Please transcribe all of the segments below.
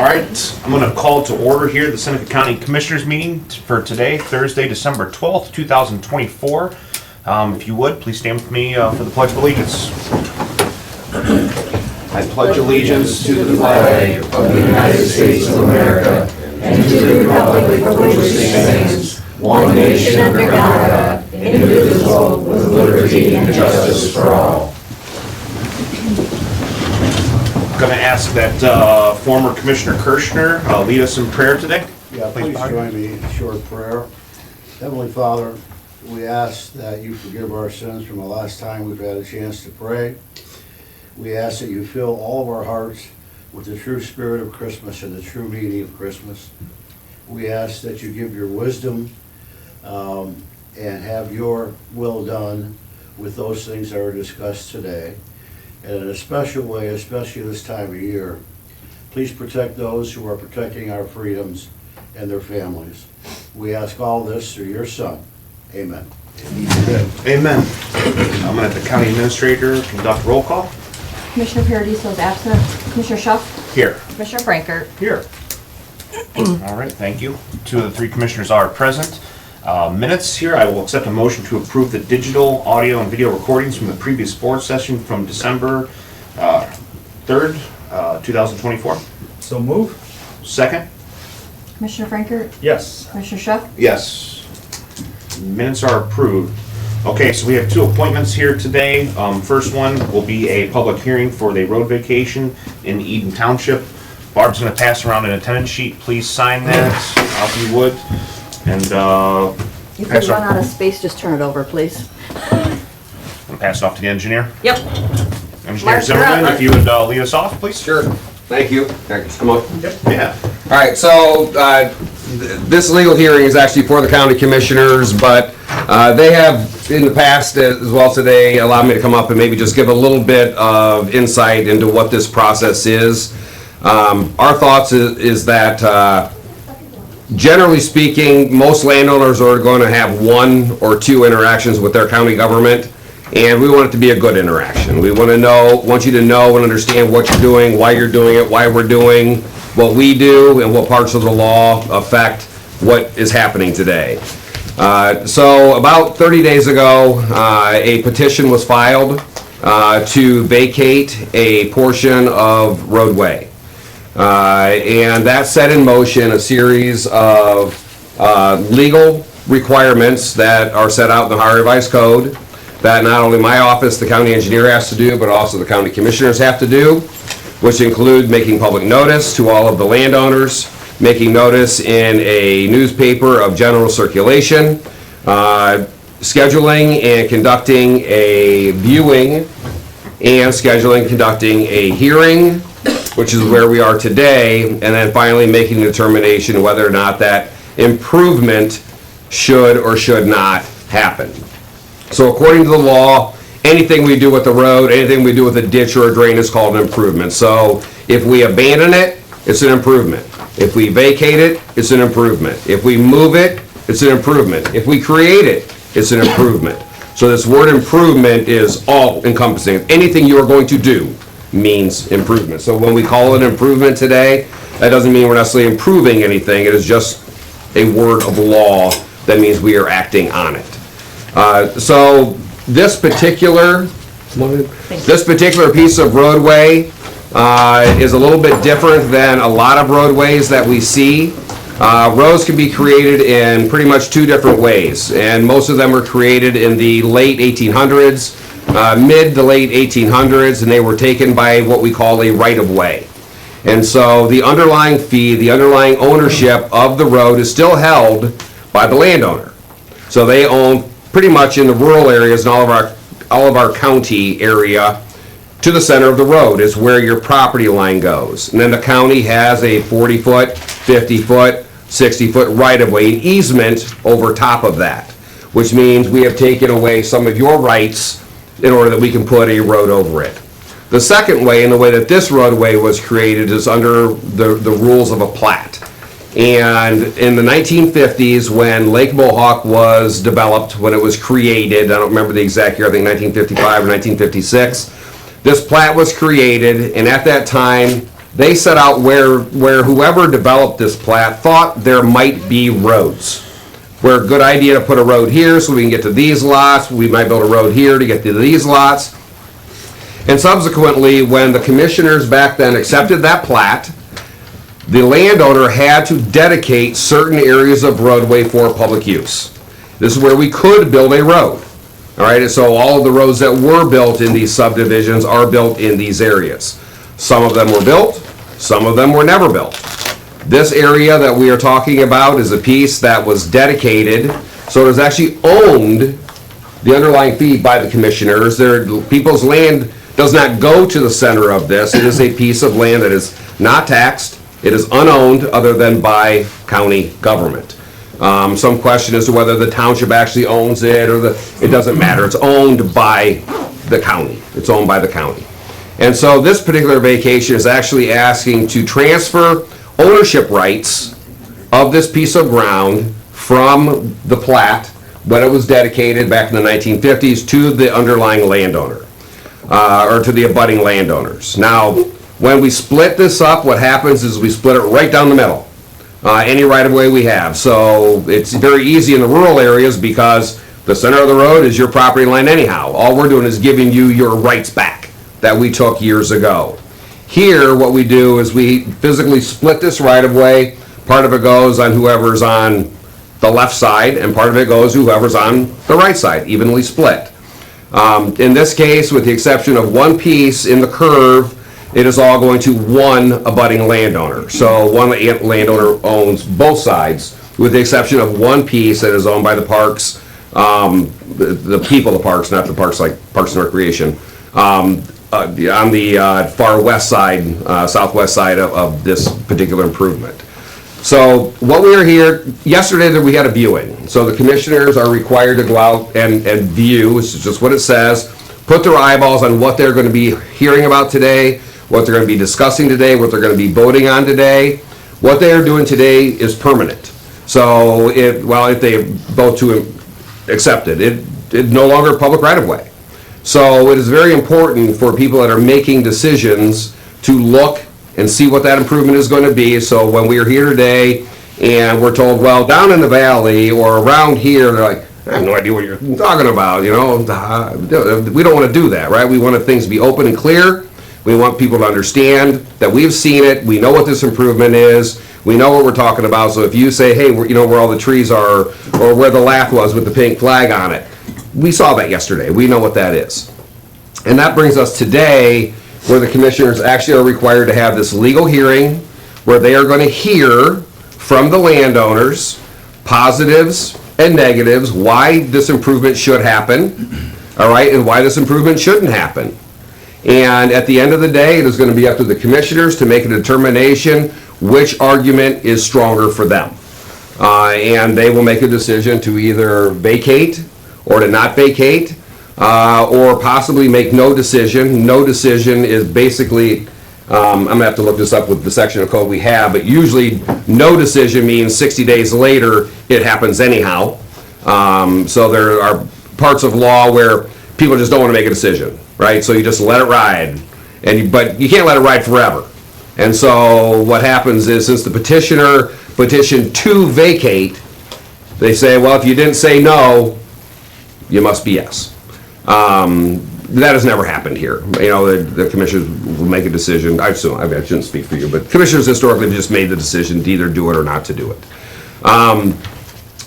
All right, I'm going to call to order here the Seneca County Commissioners meeting for today, Thursday, December 12th, 2024. If you would, please stand with me for the Pledge of Allegiance. I pledge allegiance to the flag of the United States of America and to the republic for which it stands, one nation under God, indivisible, with liberty and justice for all. I'm going to ask that former Commissioner Kirschner lead us in prayer today. Yeah, please join me in a short prayer. Heavenly Father, we ask that you forgive our sins from the last time we've had a chance to pray. We ask that you fill all of our hearts with the true spirit of Christmas and the true meaning of Christmas. We ask that you give your wisdom and have your will done with those things that are discussed today. And in a special way, especially this time of year, please protect those who are protecting our freedoms and their families. We ask all this through your Son. Amen. Amen. I'm going to have the County Administrator conduct roll call. Commissioner Paradiso is absent. Commissioner Schuff? Here. Commissioner Frankert? Here. All right, thank you. 2 of the 3 commissioners are present. Minutes here, I will accept a motion to approve the digital, audio, and video recordings from the previous board session from December 3rd, 2024. So move? Second? Commissioner Frankert? Yes. Commissioner Schuff? Yes. Minutes are approved. Okay, so we have 2 appointments here today. First one will be a public hearing for the road vacation in Eden Township. Barb's going to pass around an attendance sheet. Please sign that, if you would. And If you run out of space, just turn it over, please. I'll pass it off to the engineer. Yep. Engineer Mark, Zimmerman, you're up. if you would lead us off, please. Sure, thank you. Can I just come up? Yeah. All right, so this legal hearing is actually for the county commissioners, but they have in the past as well today allowed me to come up and maybe just give a little bit of insight into what this process is. Our thoughts is that generally speaking, most landowners are going to have 1 or 2 interactions with their county government, and we want it to be a good interaction. We want you to know and understand what you're doing, why you're doing it, why we're doing what we do, and what parts of the law affect what is happening today. So about 30 days ago, a petition was filed to vacate a portion of roadway. And that set in motion a series of legal requirements that are set out in the Ohio Revised Code that not only my office, the county engineer, has to do, but also the county commissioners have to do, which include making public notice to all of the landowners, making notice in a newspaper of general circulation, scheduling and conducting a viewing, and scheduling, conducting a hearing, which is where we are today, and then finally making a determination whether or not that improvement should or should not happen. So according to the law, anything we do with the road, anything we do with a ditch or a drain is called an improvement. So if we abandon it, it's an improvement. If we vacate it, it's an improvement. If we move it, it's an improvement. If we create it, it's an improvement. So this word improvement is all encompassing. Anything you are going to do means improvement. So when we call it improvement today, that doesn't mean we're necessarily improving anything. It is just a word of law that means we are acting on it. So this particular piece of roadway is a little bit different than a lot of roadways that we see. Roads can be created in pretty much 2 different ways, and most of them were created in the late 1800s, mid to late 1800s, and they were taken by what we call a right-of-way. And so the underlying fee, the underlying ownership of the road is still held by the landowner. So they own pretty much in the rural areas and all of our county area to the center of the road is where your property line goes. And then the county has a 40-foot, 50-foot, 60-foot right-of-way, an easement over top of that, which means we have taken away some of your rights in order that we can put a road over it. The second way, and the way that this roadway was created, is under the rules of a plat. And in the 1950s, when Lake Mohawk was developed, when it was created, I don't remember the exact year, I think 1955 or 1956, this plat was created, and at that time, they set out where whoever developed this plat thought there might be roads. Where a good idea to put a road here so we can get to these lots, we might build a road here to get to these lots. And subsequently, when the commissioners back then accepted that plat, the landowner had to dedicate certain areas of roadway for public use. This is where we could build a road. All right, and so all of the roads that were built in these subdivisions are built in these areas. Some of them were built, some of them were never built. This area that we are talking about is a piece that was dedicated, so it was actually owned, the underlying fee, by the commissioners. People's land does not go to the center of this. It is a piece of land that is not taxed. It is unowned other than by county government. Some question as to whether the township actually owns it or it doesn't matter. It's owned by the county. It's owned by the county. And so this particular vacation is actually asking to transfer ownership rights of this piece of ground from the plat when it was dedicated back in the 1950s to the underlying landowner, or to the abutting landowners. Now, when we split this up, what happens is we split it right down the middle, any right-of-way we have. So it's very easy in the rural areas because the center of the road is your property line anyhow. All we're doing is giving you your rights back that we took years ago. Here, what we do is we physically split this right-of-way. Part of it goes on whoever's on the left side, and part of it goes whoever's on the right side, evenly split. In this case, with the exception of one piece in the curve, it is all going to one abutting landowner. So one landowner owns both sides, with the exception of one piece that is owned by the parks, the people of the parks, not the parks like Parks and Recreation, on the far west side, southwest side of this particular improvement. So what we are here, yesterday we had a viewing. So the commissioners are required to go out and view, this is just what it says, put their eyeballs on what they're going to be hearing about today, what they're going to be discussing today, what they're going to be voting on today. What they are doing today is permanent. So if they vote to accept it, it's no longer public right-of-way. So it is very important for people that are making decisions to look and see what that improvement is going to be. So when we are here today and we're told, well, down in the valley or around here, they're like, I have no idea what you're talking about, you know. We don't want to do that, right? We want things to be open and clear. We want people to understand that we've seen it, we know what this improvement is, we know what we're talking about. So if you say, hey, you know where all the trees are, or where the lath was with the pink flag on it, we saw that yesterday. We know what that is. And that brings us today where the commissioners actually are required to have this legal hearing where they are going to hear from the landowners positives and negatives, why this improvement should happen, all right, and why this improvement shouldn't happen. And at the end of the day, it is going to be up to the commissioners to make a determination which argument is stronger for them. And they will make a decision to either vacate or to not vacate, or possibly make no decision. No decision is basically, I'm going to have to look this up with the section of code we have, but usually no decision means 60 days later it happens anyhow. So there are parts of law where people just don't want to make a decision, right? So you just let it ride, but you can't let it ride forever. And so what happens is, since the petitioner petitioned to vacate, they say, well, if you didn't say no, you must be yes. That has never happened here. You know, the commissioners will make a decision. I shouldn't speak for you, but commissioners historically have just made the decision to either do it or not to do it.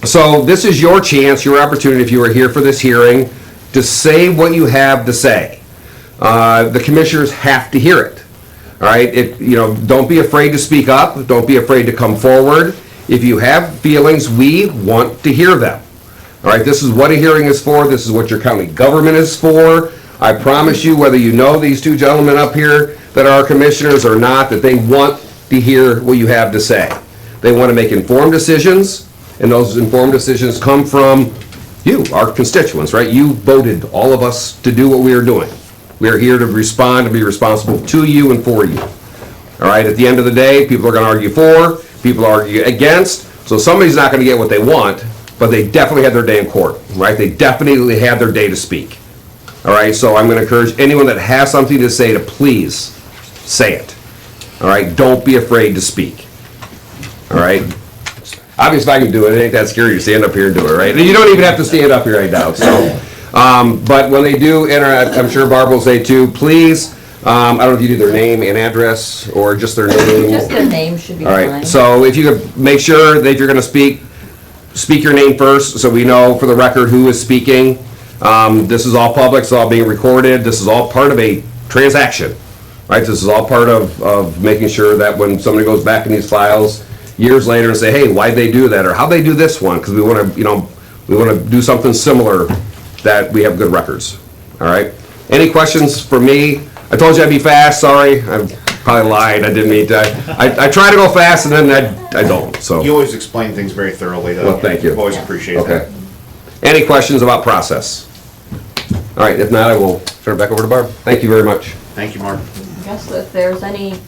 So this is your chance, your opportunity, if you are here for this hearing, to say what you have to say. The commissioners have to hear it. All right, don't be afraid to speak up. Don't be afraid to come forward. If you have feelings, we want to hear them. All right, this is what a hearing is for. This is what your county government is for. I promise you, whether you know these two gentlemen up here that are commissioners or not, that they want to hear what you have to say. They want to make informed decisions, and those informed decisions come from you, our constituents, right? You voted all of us to do what we are doing. We are here to respond and be responsible to you and for you. All right, at the end of the day, people are going to argue for, people argue against, so somebody's not going to get what they want, but they definitely had their day in court, right? They definitely had their day to speak. All right, so I'm going to encourage anyone that has something to say to please say it. All right, don't be afraid to speak. All right? Obviously, if I can do it, it ain't that scary to stand up here and do it, right? And you don't even have to stand up here, I doubt, so. But when they do enter, I'm sure Barb will say too, please, I don't know if you do their name and address, or just their name. Just their name should be All fine. right, so if you could make sure that if you're gonna speak your name first, so we know for the record who is speaking. This is all public, it's all being recorded, this is all part of a transaction, right? This is all part of making sure that when somebody goes back in these files years later and say, hey, why'd they do that, or how'd they do this one? Because we wanna, we wanna do something similar, that we have good records, all right? Any questions for me? I told you I'd be fast, sorry, I probably lied, I didn't mean to. I try to go fast and then I don't, so. You always explain things very thoroughly, though. Well, thank you. Always appreciate that. Okay. Any questions about process? All right, if not, I will turn it back over to Barb. Thank you very much. Thank you, Mark. I guess if there's any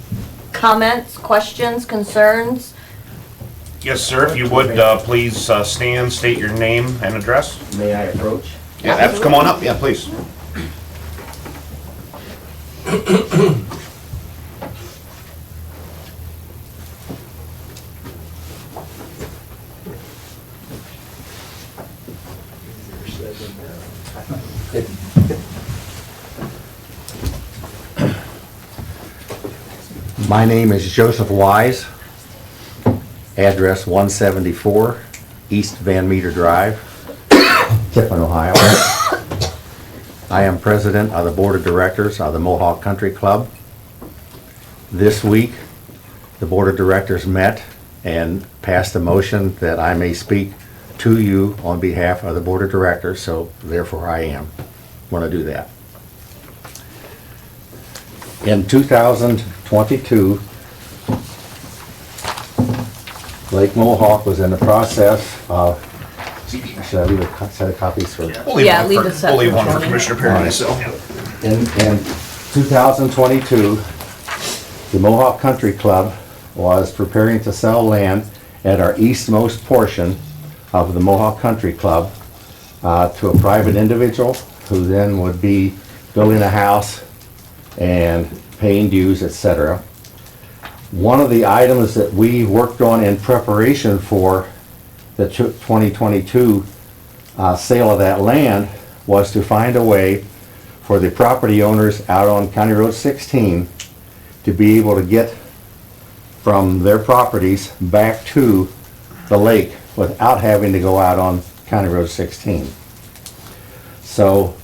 comments, questions, concerns, Yes, sir, if you would, please stand, state your name and address. May I approach? Yeah, come on up, yeah, please. My name is Joseph Wise, address 174 East Van Meter Drive, Tiffin, Ohio. I am president of the board of directors of the Mohawk Country Club. This week, the board of directors met and passed a motion that I may speak to you on behalf of the board of directors, so therefore I am going to do that. In 2022, Lake Mohawk was in the process of, should I leave a set of copies for? Yeah, leave a set We'll leave for one for Tony. Commissioner Perry, so. In 2022, the Mohawk Country Club was preparing to sell land at our eastmost portion of the Mohawk Country Club to a private individual who then would be building a house and paying dues, etc. One of the items that we worked on in preparation for the 2022 sale of that land was to find a way for the property owners out on County Road 16 to be able to get from their properties back to the lake without having to go out on County Road 16. So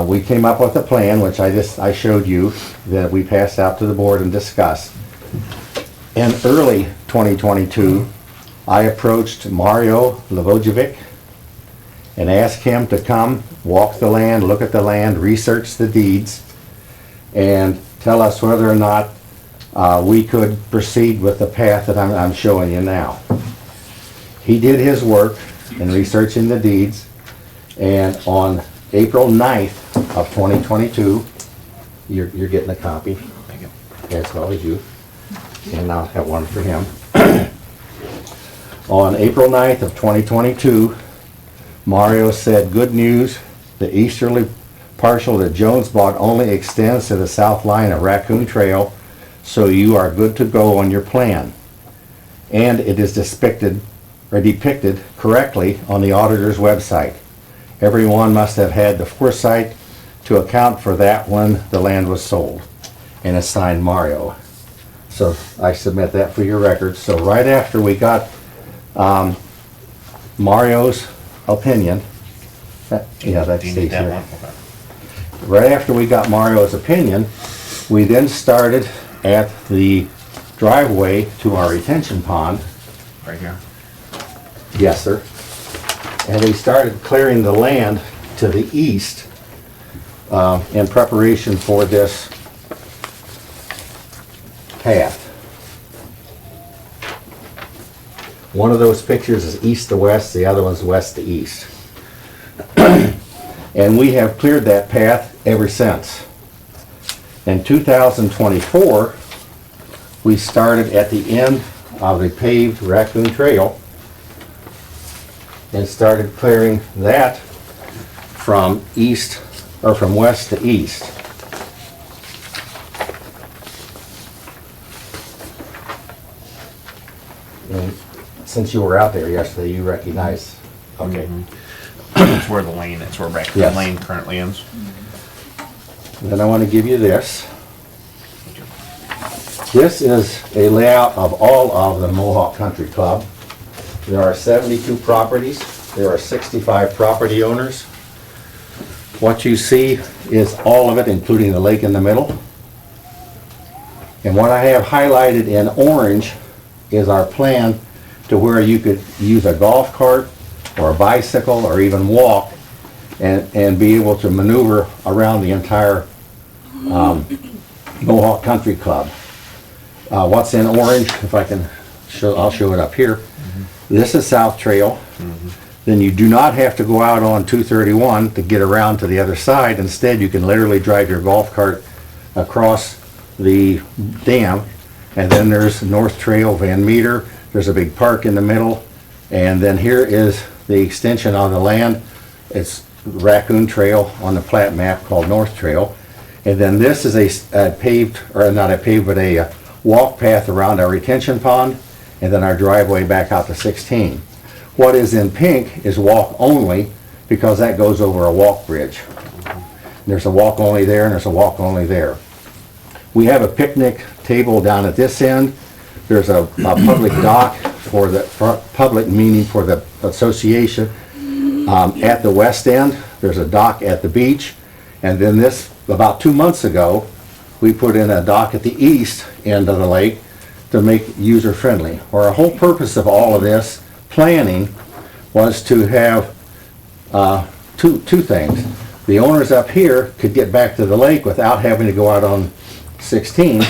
we came up with a plan, which I showed you, that we passed out to the board and discussed. In early 2022, I approached Mario Levojevic and asked him to come, walk the land, look at the land, research the deeds, and tell us whether or not we could proceed with the path that I'm showing you now. He did his work in researching the deeds, and on April 9th of 2022, you're getting a copy, as well as you, and I'll have one for him. On April 9th of 2022, Mario said, "Good news, the easterly partial that Jones bought only extends to the south line of Raccoon Trail, so you are good to go on your plan. And it is depicted correctly on the auditor's website. Everyone must have had the foresight to account for that when the land was sold." And it's signed Mario. So I submit that for your records. So right after we got Mario's opinion, that Do you stays need that here. one? Okay. Right after we got Mario's opinion, we then started at the driveway to our retention pond. Right here. Yes, sir. And we started clearing the land to the east in preparation for this path. One of those pictures is east to west, the other one's west to east. And we have cleared that path ever since. In 2024, we started at the end of the paved Raccoon Trail and started clearing that from east, or from west to east. And since you were out there yesterday, you recognize, okay. That's where the lane, that's where Raccoon Yes. Lane currently ends. Then I want to give you this. This is a layout of all of the Mohawk Country Club. There are 72 properties. There are 65 property owners. What you see is all of it, including the lake in the middle. And what I have highlighted in orange is our plan to where you could use a golf cart or a bicycle or even walk and be able to maneuver around the entire Mohawk Country Club. What's in orange, if I can show, I'll show it up here. This is South Trail. Then you do not have to go out on 231 to get around to the other side. Instead, you can literally drive your golf cart across the dam. And then there's North Trail, Van Meter. There's a big park in the middle. And then here is the extension on the land. It's Raccoon Trail on the plat map called North Trail. And then this is a paved, or not a paved, but a walk path around our retention pond, and then our driveway back out to 16. What is in pink is walk only, because that goes over a walk bridge. There's a walk only there, and there's a walk only there. We have a picnic table down at this end. There's a public dock for the public meeting for the association. At the west end, there's a dock at the beach. And then this, about 2 months ago, we put in a dock at the east end of the lake to make user-friendly. Our whole purpose of all of this planning was to have two things. The owners up here could get back to the lake without having to go out on 16,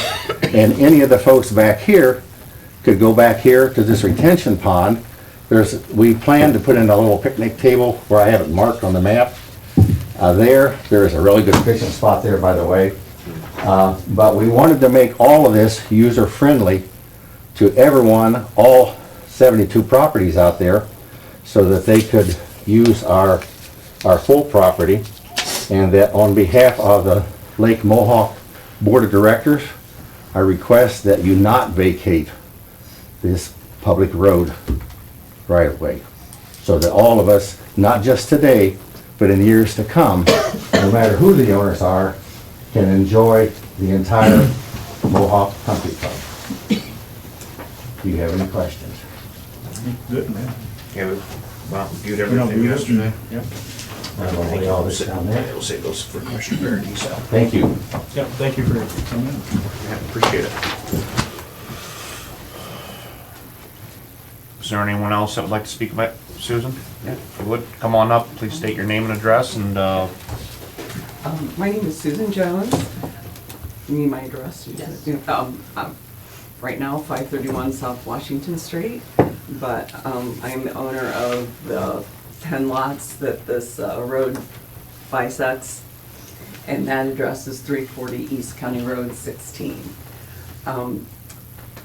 and any of the folks back here could go back here to this retention pond. We plan to put in a little picnic table where I have it marked on the map. There is a really good fishing spot there, by the way. But we wanted to make all of this user-friendly to everyone, all 72 properties out there, so that they could use our full property, and that on behalf of the Lake Mohawk Board of Directors, I request that you not vacate this public road right-of-way, so that all of us, not just today, but in years to come, no matter who the owners are, can enjoy the entire Mohawk Country Club. Do you have any questions? Good, man. Yeah, we viewed We don't everything do this. yesterday. Yep. I'm gonna lay all this down there. We'll save those for Commissioner Barrett, so. Thank you. Yep, thank you for coming in. Yeah, appreciate it. Is there anyone else that would like to speak about Susan? Yeah, if you would, come on up, please state your name and address, and, My name is Susan Jones. You need my address? Yes. I'm right now, 531 South Washington Street, but I am the owner of the 10 lots that this road bisects, and that address is 340 East County Road 16.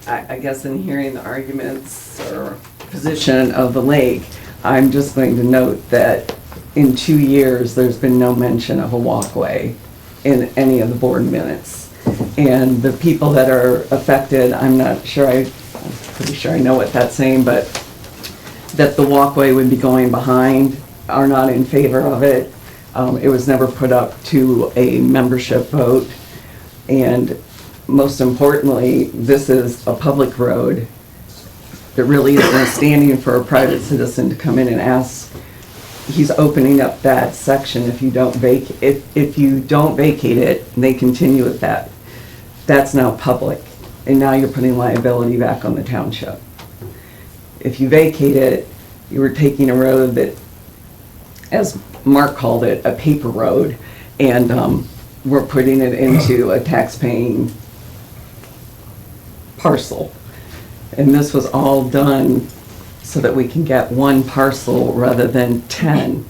I guess in hearing the arguments or position of the lake, I'm just going to note that in 2 years, there's been no mention of a walkway in any of the board minutes. And the people that are affected, I'm pretty sure I know what that's saying, but that the walkway would be going behind are not in favor of it. It was never put up to a membership vote. And most importantly, this is a public road. There really isn't standing for a private citizen to come in and ask. He's opening up that section if you don't vacate it, and they continue with that. That's now public, and now you're putting liability back on the township. If you vacate it, you were taking a road that, as Mark called it, a paper road, and we're putting it into a tax-paying parcel. And this was all done so that we can get one parcel rather than 10.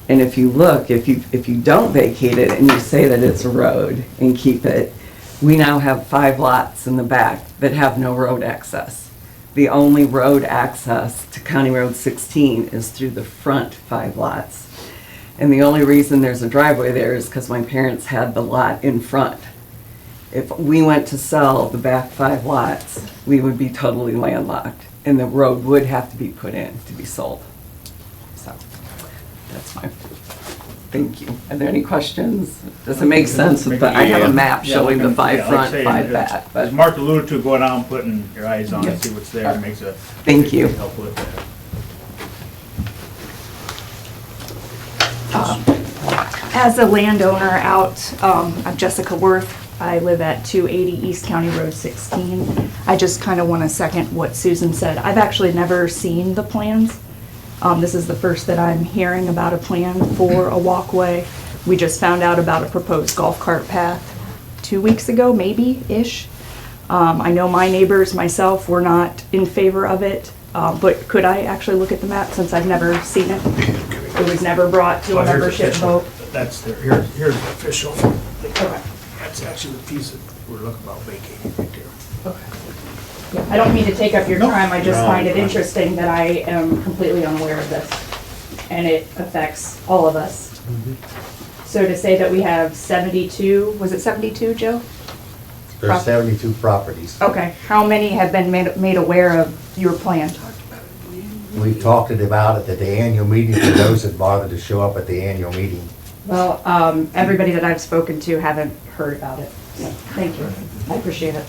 And if you look, if you don't vacate it and you say that it's a road and keep it, we now have 5 lots in the back that have no road access. The only road access to County Road 16 is through the front 5 lots. And the only reason there's a driveway there is because my parents had the lot in front. If we went to sell the back 5 lots, we would be totally landlocked, and the road would have to be put in to be sold. So, that's my, thank you. Are there any questions? Does it make sense? I have a map showing the 5 front, 5 back, As but Mark alluded to, going out and putting your eyes on it, Yes. see what's there, makes a. Thank you. Help with that. As a landowner out, I'm Jessica Worth. I live at 280 East County Road 16. I just kind of want to second what Susan said. I've actually never seen the plans. This is the first that I'm hearing about a plan for a walkway. We just found out about a proposed golf cart path 2 weeks ago, maybe-ish. I know my neighbors, myself, were not in favor of it, but could I actually look at the map since I've never seen it? It was never brought to a membership vote. That's there, here's the official. Okay. That's actually the piece that we're looking about vacating right there. Yeah, I don't mean to take up your No. time, I just No. find it interesting that I am completely unaware of this, and it affects all of us. So to say that we have 72, was it 72, Joe? There's 72 properties. Okay, how many have been made aware of your plan? We've talked about it at the annual meeting for those that bothered to show up at the annual meeting. Well, everybody that I've spoken to haven't heard about it. So, thank you, I appreciate it.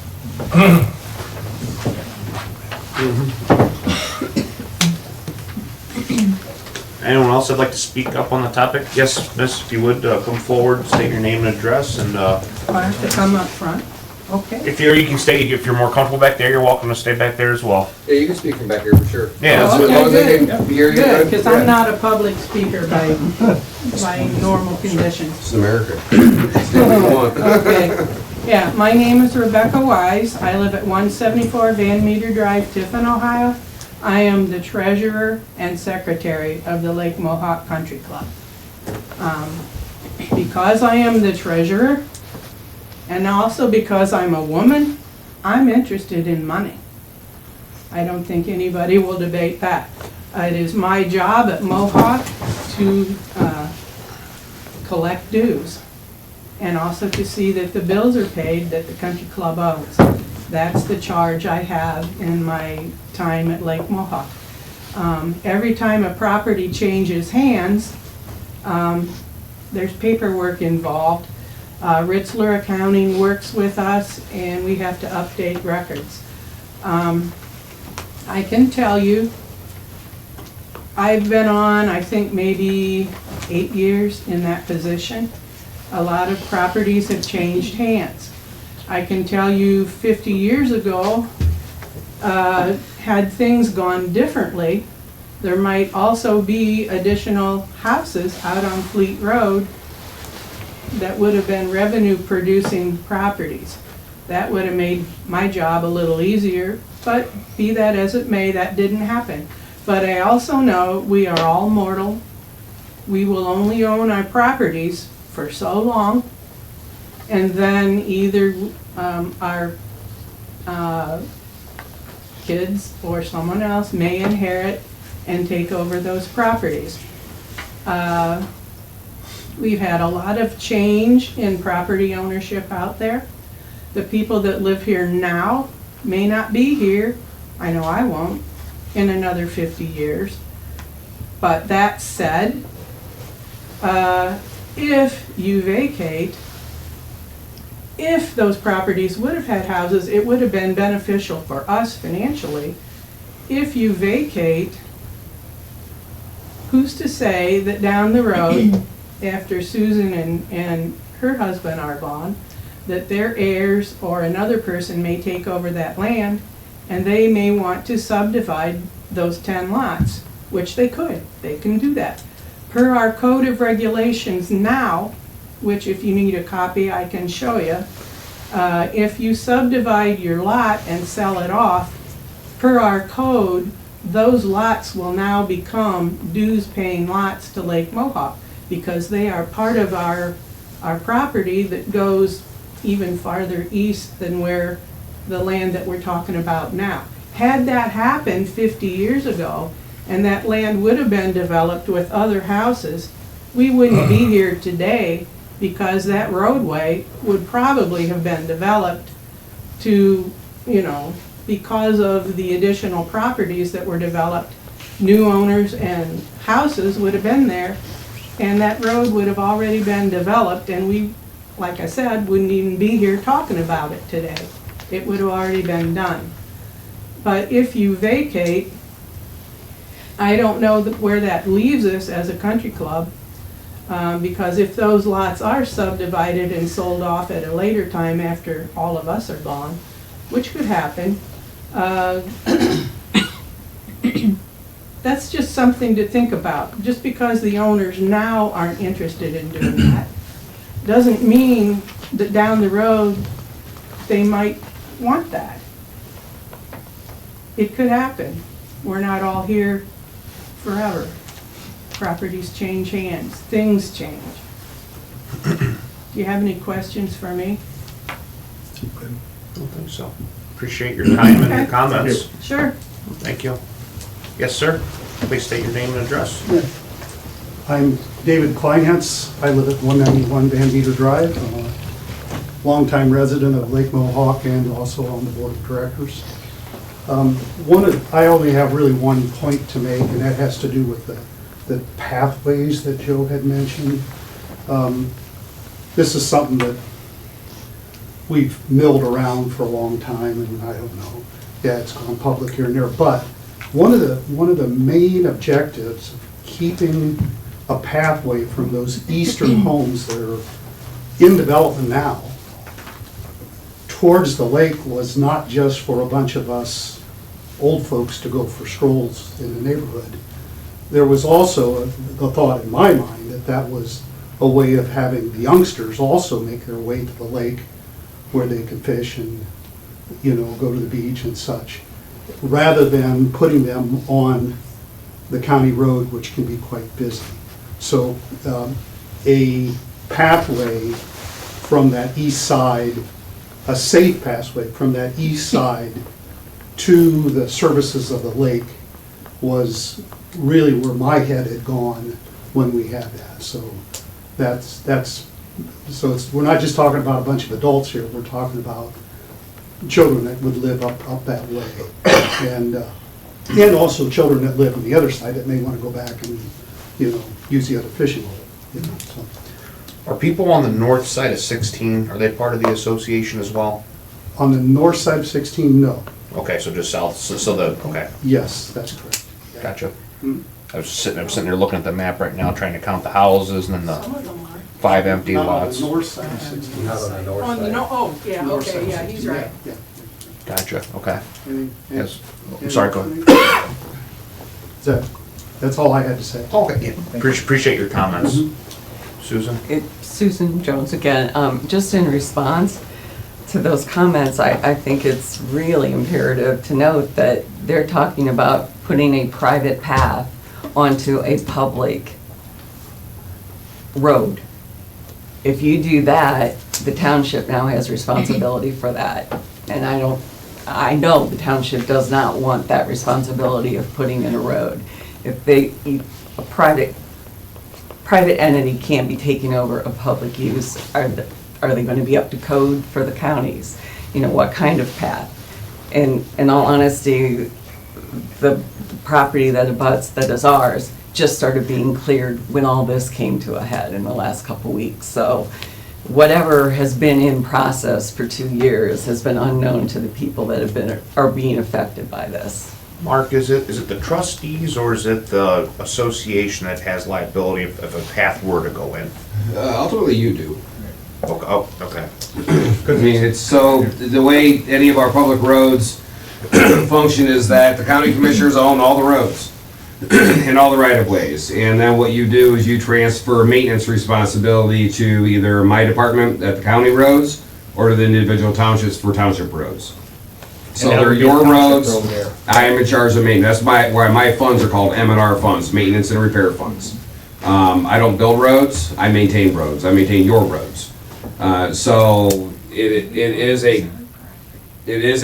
Anyone else that'd like to speak up on the topic? Yes, miss, if you would, come forward, state your name and address, and, I have to come up front? Okay. if you can stay, if you're more comfortable back there, you're welcome to stay back there as well. Yeah, you can speak from back here for sure. Yeah, Oh, that's As long as they okay, can hear you. Good, because Yeah. I'm not a public speaker by normal conditions. It's America. Still what you want. Okay. Yeah, my name is Rebecca Wise. I live at 174 Van Meter Drive, Tiffin, Ohio. I am the treasurer and secretary of the Lake Mohawk Country Club. Because I am the treasurer, and also because I'm a woman, I'm interested in money. I don't think anybody will debate that. It is my job at Mohawk to collect dues, and also to see that the bills are paid that the country club owes. That's the charge I have in my time at Lake Mohawk. Every time a property changes hands, there's paperwork involved. Ritzler Accounting works with us, and we have to update records. I can tell you, I've been on, I think, maybe 8 years in that position. A lot of properties have changed hands. I can tell you 50 years ago, had things gone differently, there might also be additional houses out on Fleet Road that would have been revenue-producing properties. That would have made my job a little easier, but be that as it may, that didn't happen. But I also know we are all mortal. We will only own our properties for so long, and then either our kids or someone else may inherit and take over those properties. We've had a lot of change in property ownership out there. The people that live here now may not be here, I know I won't, in another 50 years. But that said, if you vacate, if those properties would have had houses, it would have been beneficial for us financially. If you vacate, who's to say that down the road, after Susan and her husband are gone, that their heirs or another person may take over that land, and they may want to subdivide those 10 lots, which they could. They can do that. Per our code of regulations now, which if you need a copy, I can show you, if you subdivide your lot and sell it off, per our code, those lots will now become dues-paying lots to Lake Mohawk, because they are part of our property that goes even farther east than where the land that we're talking about now. Had that happened 50 years ago, and that land would have been developed with other houses, we wouldn't be here today because that roadway would probably have been developed to, because of the additional properties that were developed, new owners and houses would have been there, and that road would have already been developed, and we, like I said, wouldn't even be here talking about it today. It would have already been done. But if you vacate, I don't know where that leaves us as a country club, because if those lots are subdivided and sold off at a later time after all of us are gone, which could happen, that's just something to think about. Just because the owners now aren't interested in doing that, doesn't mean that down the road, they might want that. It could happen. We're not all here forever. Properties change hands, things change. Do you have any questions for me? I don't think so. Appreciate your time and your comments. Sure. Thank you. Yes, sir. Please state your name and address. I'm David Kleinhetz. I live at 191 Van Meter Drive. I'm a longtime resident of Lake Mohawk and also on the board of directors. I only have really one point to make, and that has to do with the pathways that Joe had mentioned. This is something that we've milled around for a long time, and I don't know, yeah, it's gone public here and there, but one of the main objectives of keeping a pathway from those eastern homes that are in development now towards the lake was not just for a bunch of us old folks to go for strolls in the neighborhood. There was also the thought in my mind that that was a way of having the youngsters also make their way to the lake where they could fish and, go to the beach and such, rather than putting them on the county road, which can be quite busy. So a pathway from that east side, a safe pathway from that east side to the services of the lake was really where my head had gone when we had that. So we're not just talking about a bunch of adults here, we're talking about children that would live up that way. And also children that live on the other side that may want to go back and, use the other fishing hole, so. Are people on the north side of 16, are they part of the association as well? On the north side of 16, no. Okay, so just south, okay, Yes, that's correct. gotcha. I'm sitting there looking at the map right now, trying to count the houses and then the 5 empty Not lots. on the north side of 16. Not on the north On the, side. yeah, North side okay, of yeah, 16, he's right. Yeah. Gotcha, okay. Yes. Any- Sorry, go ahead. That's all I had to say. Okay, yeah. Appreciate your comments. Susan? Susan Jones again. Just in response to those comments, I think it's really imperative to note that they're talking about putting a private path onto a public road. If you do that, the township now has responsibility for that. And I know the township does not want that responsibility of putting in a road. If a private entity can't be taking over a public use, are they going to be up to code for the counties? What kind of path? And in all honesty, the property that abuts, that is ours, just started being cleared when all this came to a head in the last couple weeks. So whatever has been in process for 2 years has been unknown to the people that are being affected by this. Mark, is it the trustees or is it the association that has liability if a path were to go in? Ultimately, you do. Okay. I mean, it's so, the way any of our public roads function is that the county commissioners own all the roads and all the right-of-ways. And then what you do is you transfer maintenance responsibility to either my department at the county roads or to the individual townships for township roads. So they're your roads, I am in charge of maintenance. That's why my funds are called M&R funds, maintenance and repair funds. I don't build roads, I maintain roads. I maintain your roads. So it is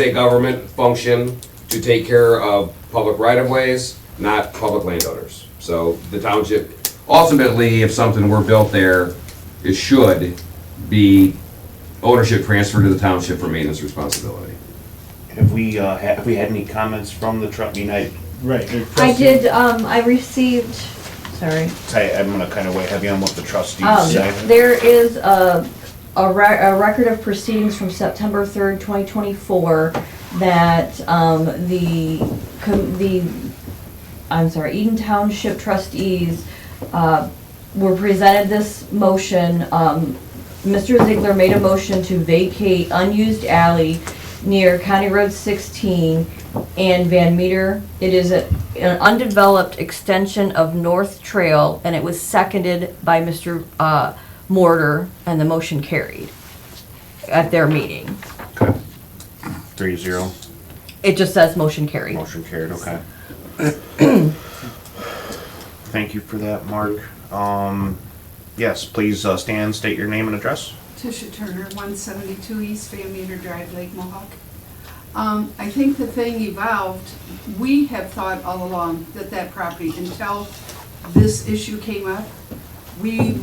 a government function to take care of public right-of-ways, not public landowners. So the township, ultimately, if something were built there, it should be ownership transferred to the township for maintenance responsibility. Have we had any comments from the United? Right. I did, I received, sorry. I'm gonna kind of weigh heavy on what the trustees say. There is a record of proceedings from September 3rd, 2024, that Eden Township trustees were presented this motion. Mr. Ziegler made a motion to vacate unused alley near County Road 16 and Van Meter. It is an undeveloped extension of North Trail, and it was seconded by Mr. Mortar, and the motion carried at their meeting. Okay. 3-0, It just says motion carried. motion carried, okay. Thank you for that, Mark. Yes, please stand, state your name and address. Tisha Turner, 172 East Van Meter Drive, Lake Mohawk. I think the thing evolved, we have thought all along that that property, until this issue came up, we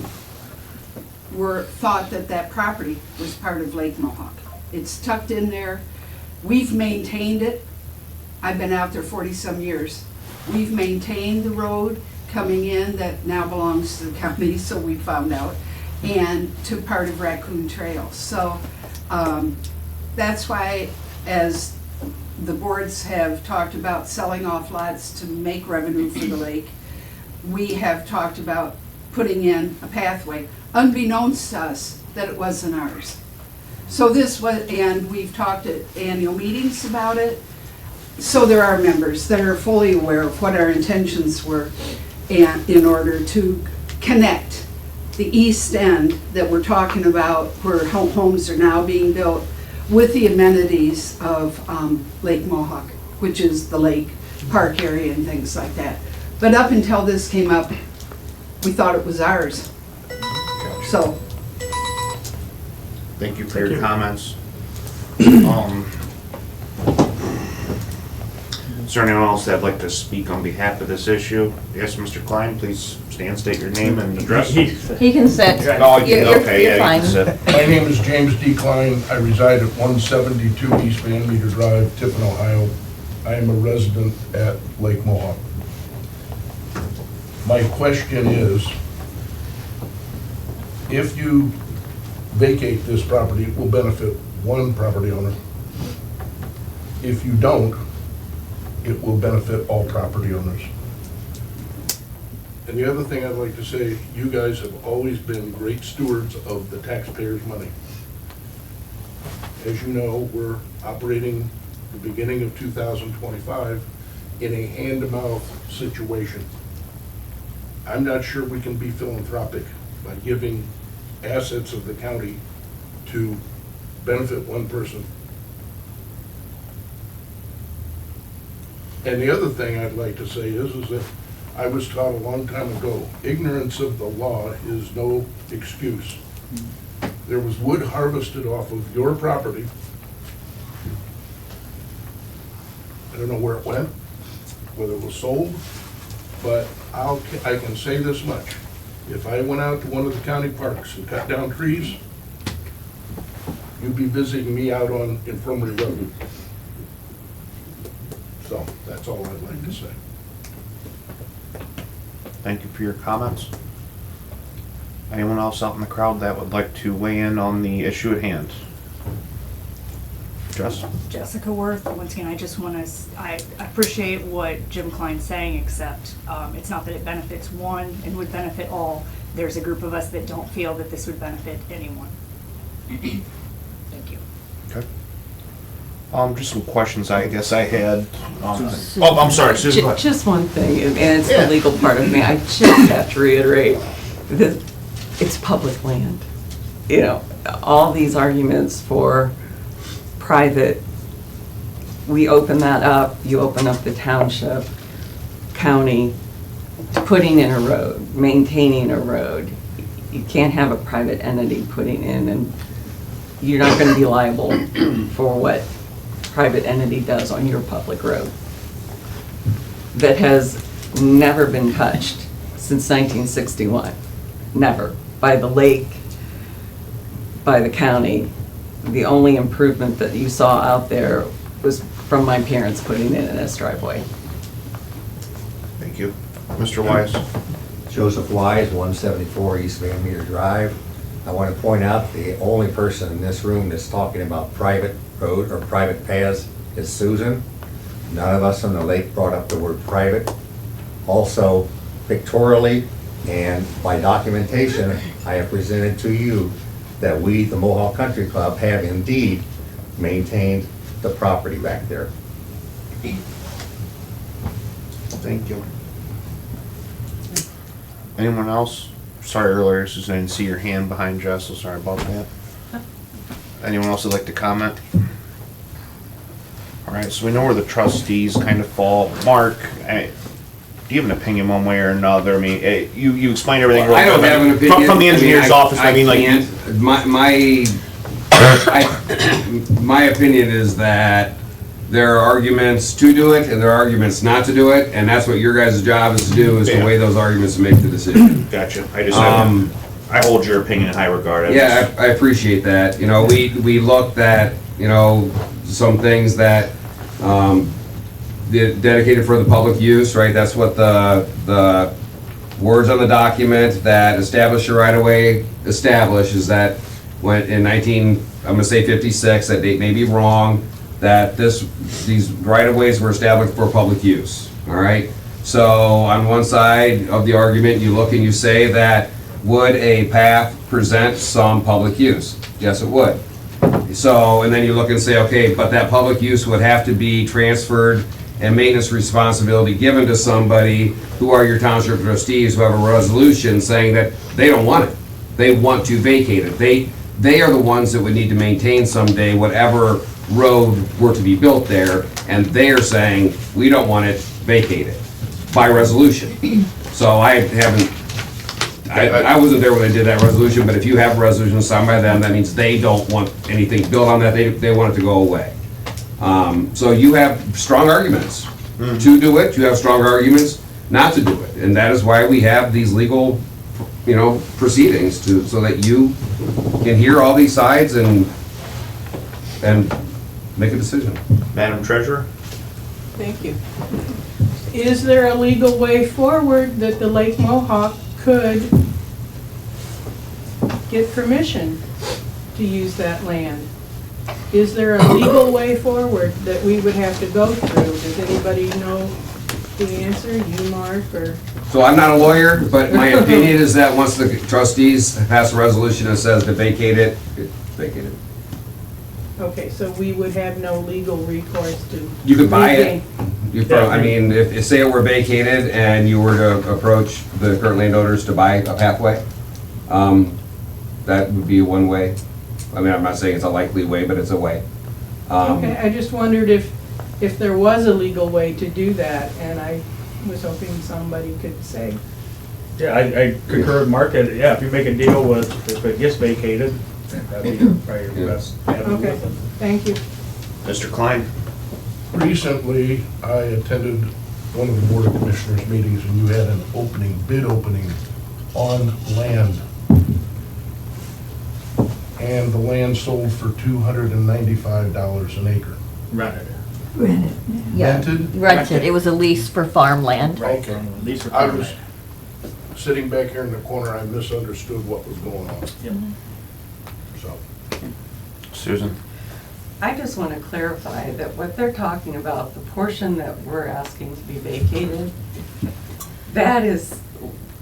thought that that property was part of Lake Mohawk. It's tucked in there. We've maintained it. I've been out there 40-some years. We've maintained the road coming in that now belongs to the county, so we found out, and to part of Raccoon Trail. So that's why, as the boards have talked about selling off lots to make revenue for the lake, we have talked about putting in a pathway, unbeknownst to us that it wasn't ours. So this was, and we've talked at annual meetings about it, so there are members that are fully aware of what our intentions were, and in order to connect the east end that we're talking about, where homes are now being built, with the amenities of Lake Mohawk, which is the lake park area and things like that. But up until this came up, we thought it was ours. So. Thank you for your comments. Is there anyone else that'd like to speak on behalf of this issue? Yes, Mr. Klein, please stand, state your name and address. He can sit. Oh, You're okay, yeah, you fine. can sit. My name is James D. Klein. I reside at 172 East Van Meter Drive, Tiffin, Ohio. I am a resident at Lake Mohawk. My question is, if you vacate this property, it will benefit one property owner. If you don't, it will benefit all property owners. And the other thing I'd like to say, you guys have always been great stewards of the taxpayers' money. As you know, we're operating the beginning of 2025 in a hand-to-mouth situation. I'm not sure we can be philanthropic by giving assets of the county to benefit one person. And the other thing I'd like to say is that I was taught a long time ago, ignorance of the law is no excuse. There was wood harvested off of your property. I don't know where it went, whether it was sold, but I can say this much. If I went out to one of the county parks and cut down trees, you'd be visiting me out on Infirmary Road. So, that's all I'd like to say. Thank you for your comments. Anyone else out in the crowd that would like to weigh in on the issue at hand? Jess? Jessica Worth, once again, I just want to, I appreciate what Jim Klein's saying, except it's not that it benefits one and would benefit all. There's a group of us that don't feel that this would benefit anyone. Thank you. Okay. Just some questions I guess I had. Oh, I'm sorry, Susan. go ahead. Just one thing, and it's the legal part of me, I just have to reiterate that it's public land. You know, all these arguments for private, we open that up, you open up the township, county, putting in a road, maintaining a road. You can't have a private entity putting in, and you're not going to be liable for what private entity does on your public road that has never been touched since 1961. Never. By the lake, by the county. The only improvement that you saw out there was from my parents putting it in this driveway. Thank you. Mr. Wise? Joseph Wise, 174 East Van Meter Drive. I want to point out the only person in this room that's talking about private road or private paths is Susan. None of us on the lake brought up the word private. Also, pictorially and by documentation, I have presented to you that we, the Mohawk Country Club, have indeed maintained the property back there. Thank you. Anyone else? Sorry earlier, Susan, I didn't see your hand behind Jess, so sorry about that. Anyone else would like to comment? All right, so we know where the trustees kind of fall. Mark, do you have an opinion one way or another? I mean, you explained everything. I don't have an opinion. From the engineer's office, I mean, like. Can't. My opinion is that there are arguments to do it and there are arguments not to do it, and that's what your guys' job is to do, is to weigh those arguments and make the decision. Gotcha. I just, I hold your opinion in high regard. Yeah, I appreciate that. You know, we looked at, you know, some things that, dedicated for the public use, right? That's what the words on the document that establish your right-of-way establish, is that when in I'm gonna say 56, that date may be wrong, that these right-of-ways were established for public use, all right? So on one side of the argument, you look and you say that, would a path present some public use? Yes, it would. So, and then you look and say, okay, but that public use would have to be transferred and maintenance responsibility given to somebody who are your township trustees who have a resolution saying that they don't want it. They want to vacate it. They are the ones that would need to maintain someday whatever road were to be built there, and they are saying, we don't want it vacated by resolution. So I wasn't there when they did that resolution, but if you have a resolution signed by them, that means they don't want anything built on that, they want it to go away. So you have strong arguments to do it, you have strong arguments not to do it, and that is why we have these legal, you know, proceedings so that you can hear all these sides and make a decision. Madam Treasurer? Thank you. Is there a legal way forward that the Lake Mohawk could get permission to use that land? Is there a legal way forward that we would have to go through? Does anybody know the answer, you, Mark, or? So I'm not a lawyer, but my opinion is that once the trustees pass a resolution that says to vacate it, it's vacated. Okay, so we would have no legal recourse to. You could buy it. regain- I mean, if say it were vacated and you were to approach the current landowners to buy a pathway, that would be one way. I mean, I'm not saying it's a likely way, but it's a way. Okay, I just wondered if there was a legal way to do that, and I was hoping somebody could say. Yeah, I concur with Mark, yeah, if you make a deal with, if it gets vacated, that'd be probably your best avenue Okay, with it. thank you. Mr. Klein? Recently, I attended one of the Board of Commissioners meetings, and you had an bid opening on land. And the land sold for $295 an acre. Rented. Yeah. Rented? Rented, it was a lease for farmland. Okay. Lease for I was farmland. sitting back here in the corner, I misunderstood what was going on. Yep. So, Susan? I just want to clarify that what they're talking about, the portion that we're asking to be vacated, that is,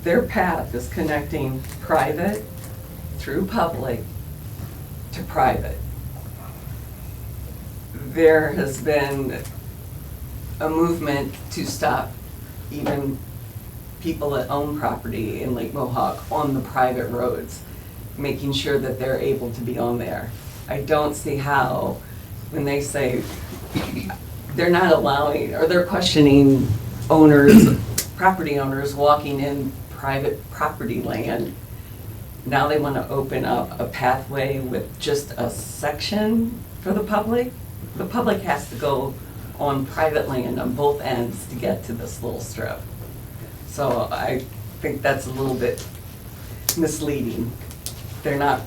their path is connecting private through public to private. There has been a movement to stop even people that own property in Lake Mohawk on the private roads, making sure that they're able to be on there. I don't see how, when they say they're not allowing, or they're questioning owners, property owners walking in private property land. Now they want to open up a pathway with just a section for the public. The public has to go on private land on both ends to get to this little strip. So I think that's a little bit misleading. They're not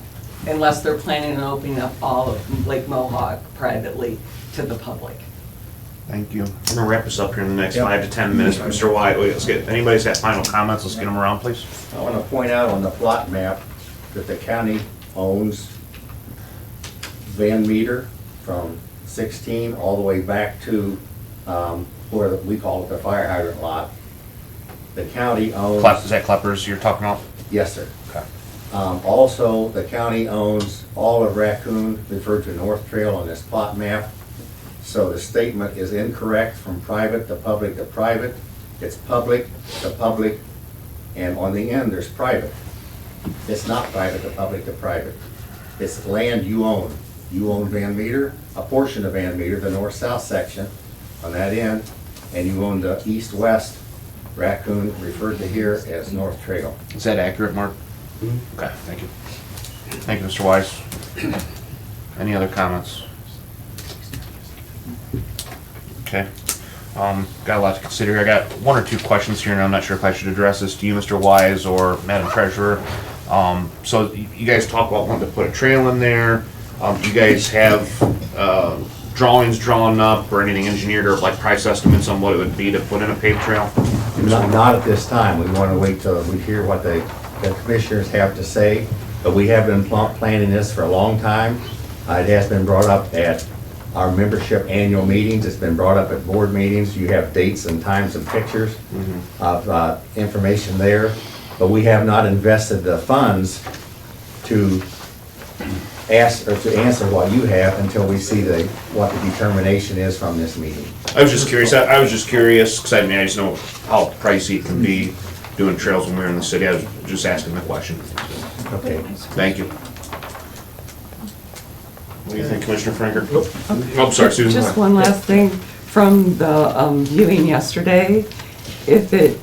unless they're planning on opening up all of Lake Mohawk privately to the public. Thank you. We're gonna wrap this up here in the next Yep. 5 to 10 minutes. Mr. Wyatt, wait, let's get, anybody's got final comments, let's get them around, please. I want to point out on the plot map that the county owns Van Meter from 16 all the way back to where we call it the fire hydrant lot. The county owns... Is that Kleppers you're talking about? Yes, sir. Okay. Also, the county owns all of Raccoon, referred to North Trail on this plot map. So the statement is incorrect from private to public to private. It's public to public, and on the end, there's private. It's not private to public to private. It's land you own. You own Van Meter, a portion of Van Meter, the north-south section on that end, and you own the east-west Raccoon, referred to here as North Trail. Is that accurate, Mark? Okay, thank you. Thank you, Mr. Wise. Any other comments? Okay. Got a lot to consider here. I got one or two questions here, and I'm not sure if I should address this to you, Mr. Wise, or Madam Treasurer. So you guys talk about wanting to put a trail in there. Do you guys have drawings drawn up or anything engineered, or like price estimates on what it would be to put in a paved trail? Not at this time. We want to wait till we hear what the commissioners have to say, but we have been planning this for a long time. It has been brought up at our membership annual meetings. It's been brought up at board meetings. You have dates and times and pictures of information there, but we have not invested the funds to ask, or to answer what you have until we see what the determination is from this meeting. I was just curious, because I mean, I just know how pricey it can be doing trails when we're in the city. I was just asking the question. Okay. Thank you. What do you think, Commissioner Franker? Oh, sorry, Susan. Just one last thing from the viewing yesterday. If it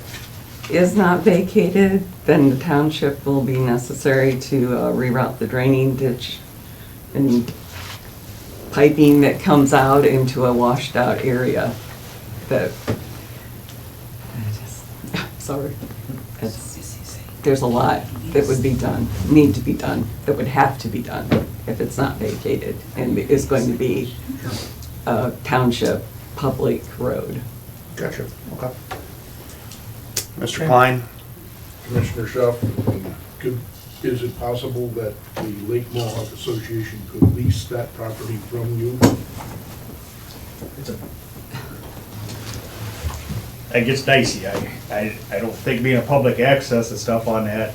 is not vacated, then the township will be necessary to reroute the draining ditch and piping that comes out into a washed out area that, sorry, there's a lot that would be done, need to be done, that would have to be done if it's not vacated and is going to be a township public road. Gotcha, okay. Mr. Klein? Commissioner Schuff, is it possible that the Lake Mohawk Association could lease that property from you? It gets dicey. I don't think being a public access and stuff on that,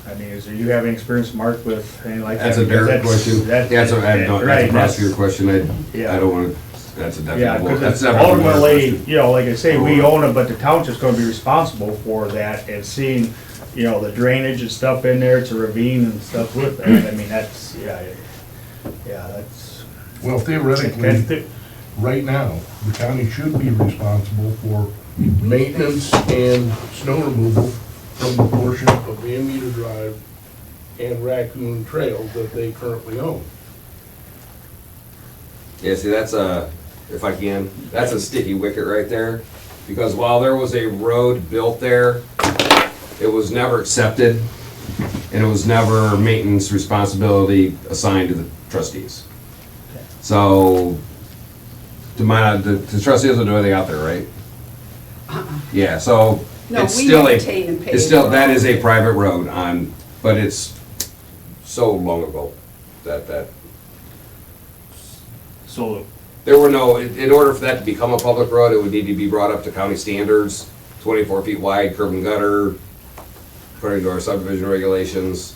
I mean, do you have any experience, Mark, with anything like that? That's a direct question. That's a prosecutor question. I don't want to, that's a Yeah, definite, that's because definitely. ultimately, you know, like I say, we own it, but the township's gonna be responsible for that and seeing, you know, the drainage and stuff in there, it's a ravine and stuff with that. I mean, that's, that's. Well, theoretically, right now, the county should be responsible for maintenance and snow removal from the portion of Van Meter Drive and Raccoon Trail that they currently own. Yeah, see, that's if I can, that's a sticky wicket right there. Because while there was a road built there, it was never accepted, and it was never maintenance responsibility assigned to the trustees. So, to my, the trustees will do anything out there, right? Yeah, so, No, it's we still maintain and pay it's still, the that road. is a private road on, but it's so long ago that So, there were no, in order for that to become a public road, it would need to be brought up to county standards, 24 feet wide, curb and gutter, according to our subdivision regulations.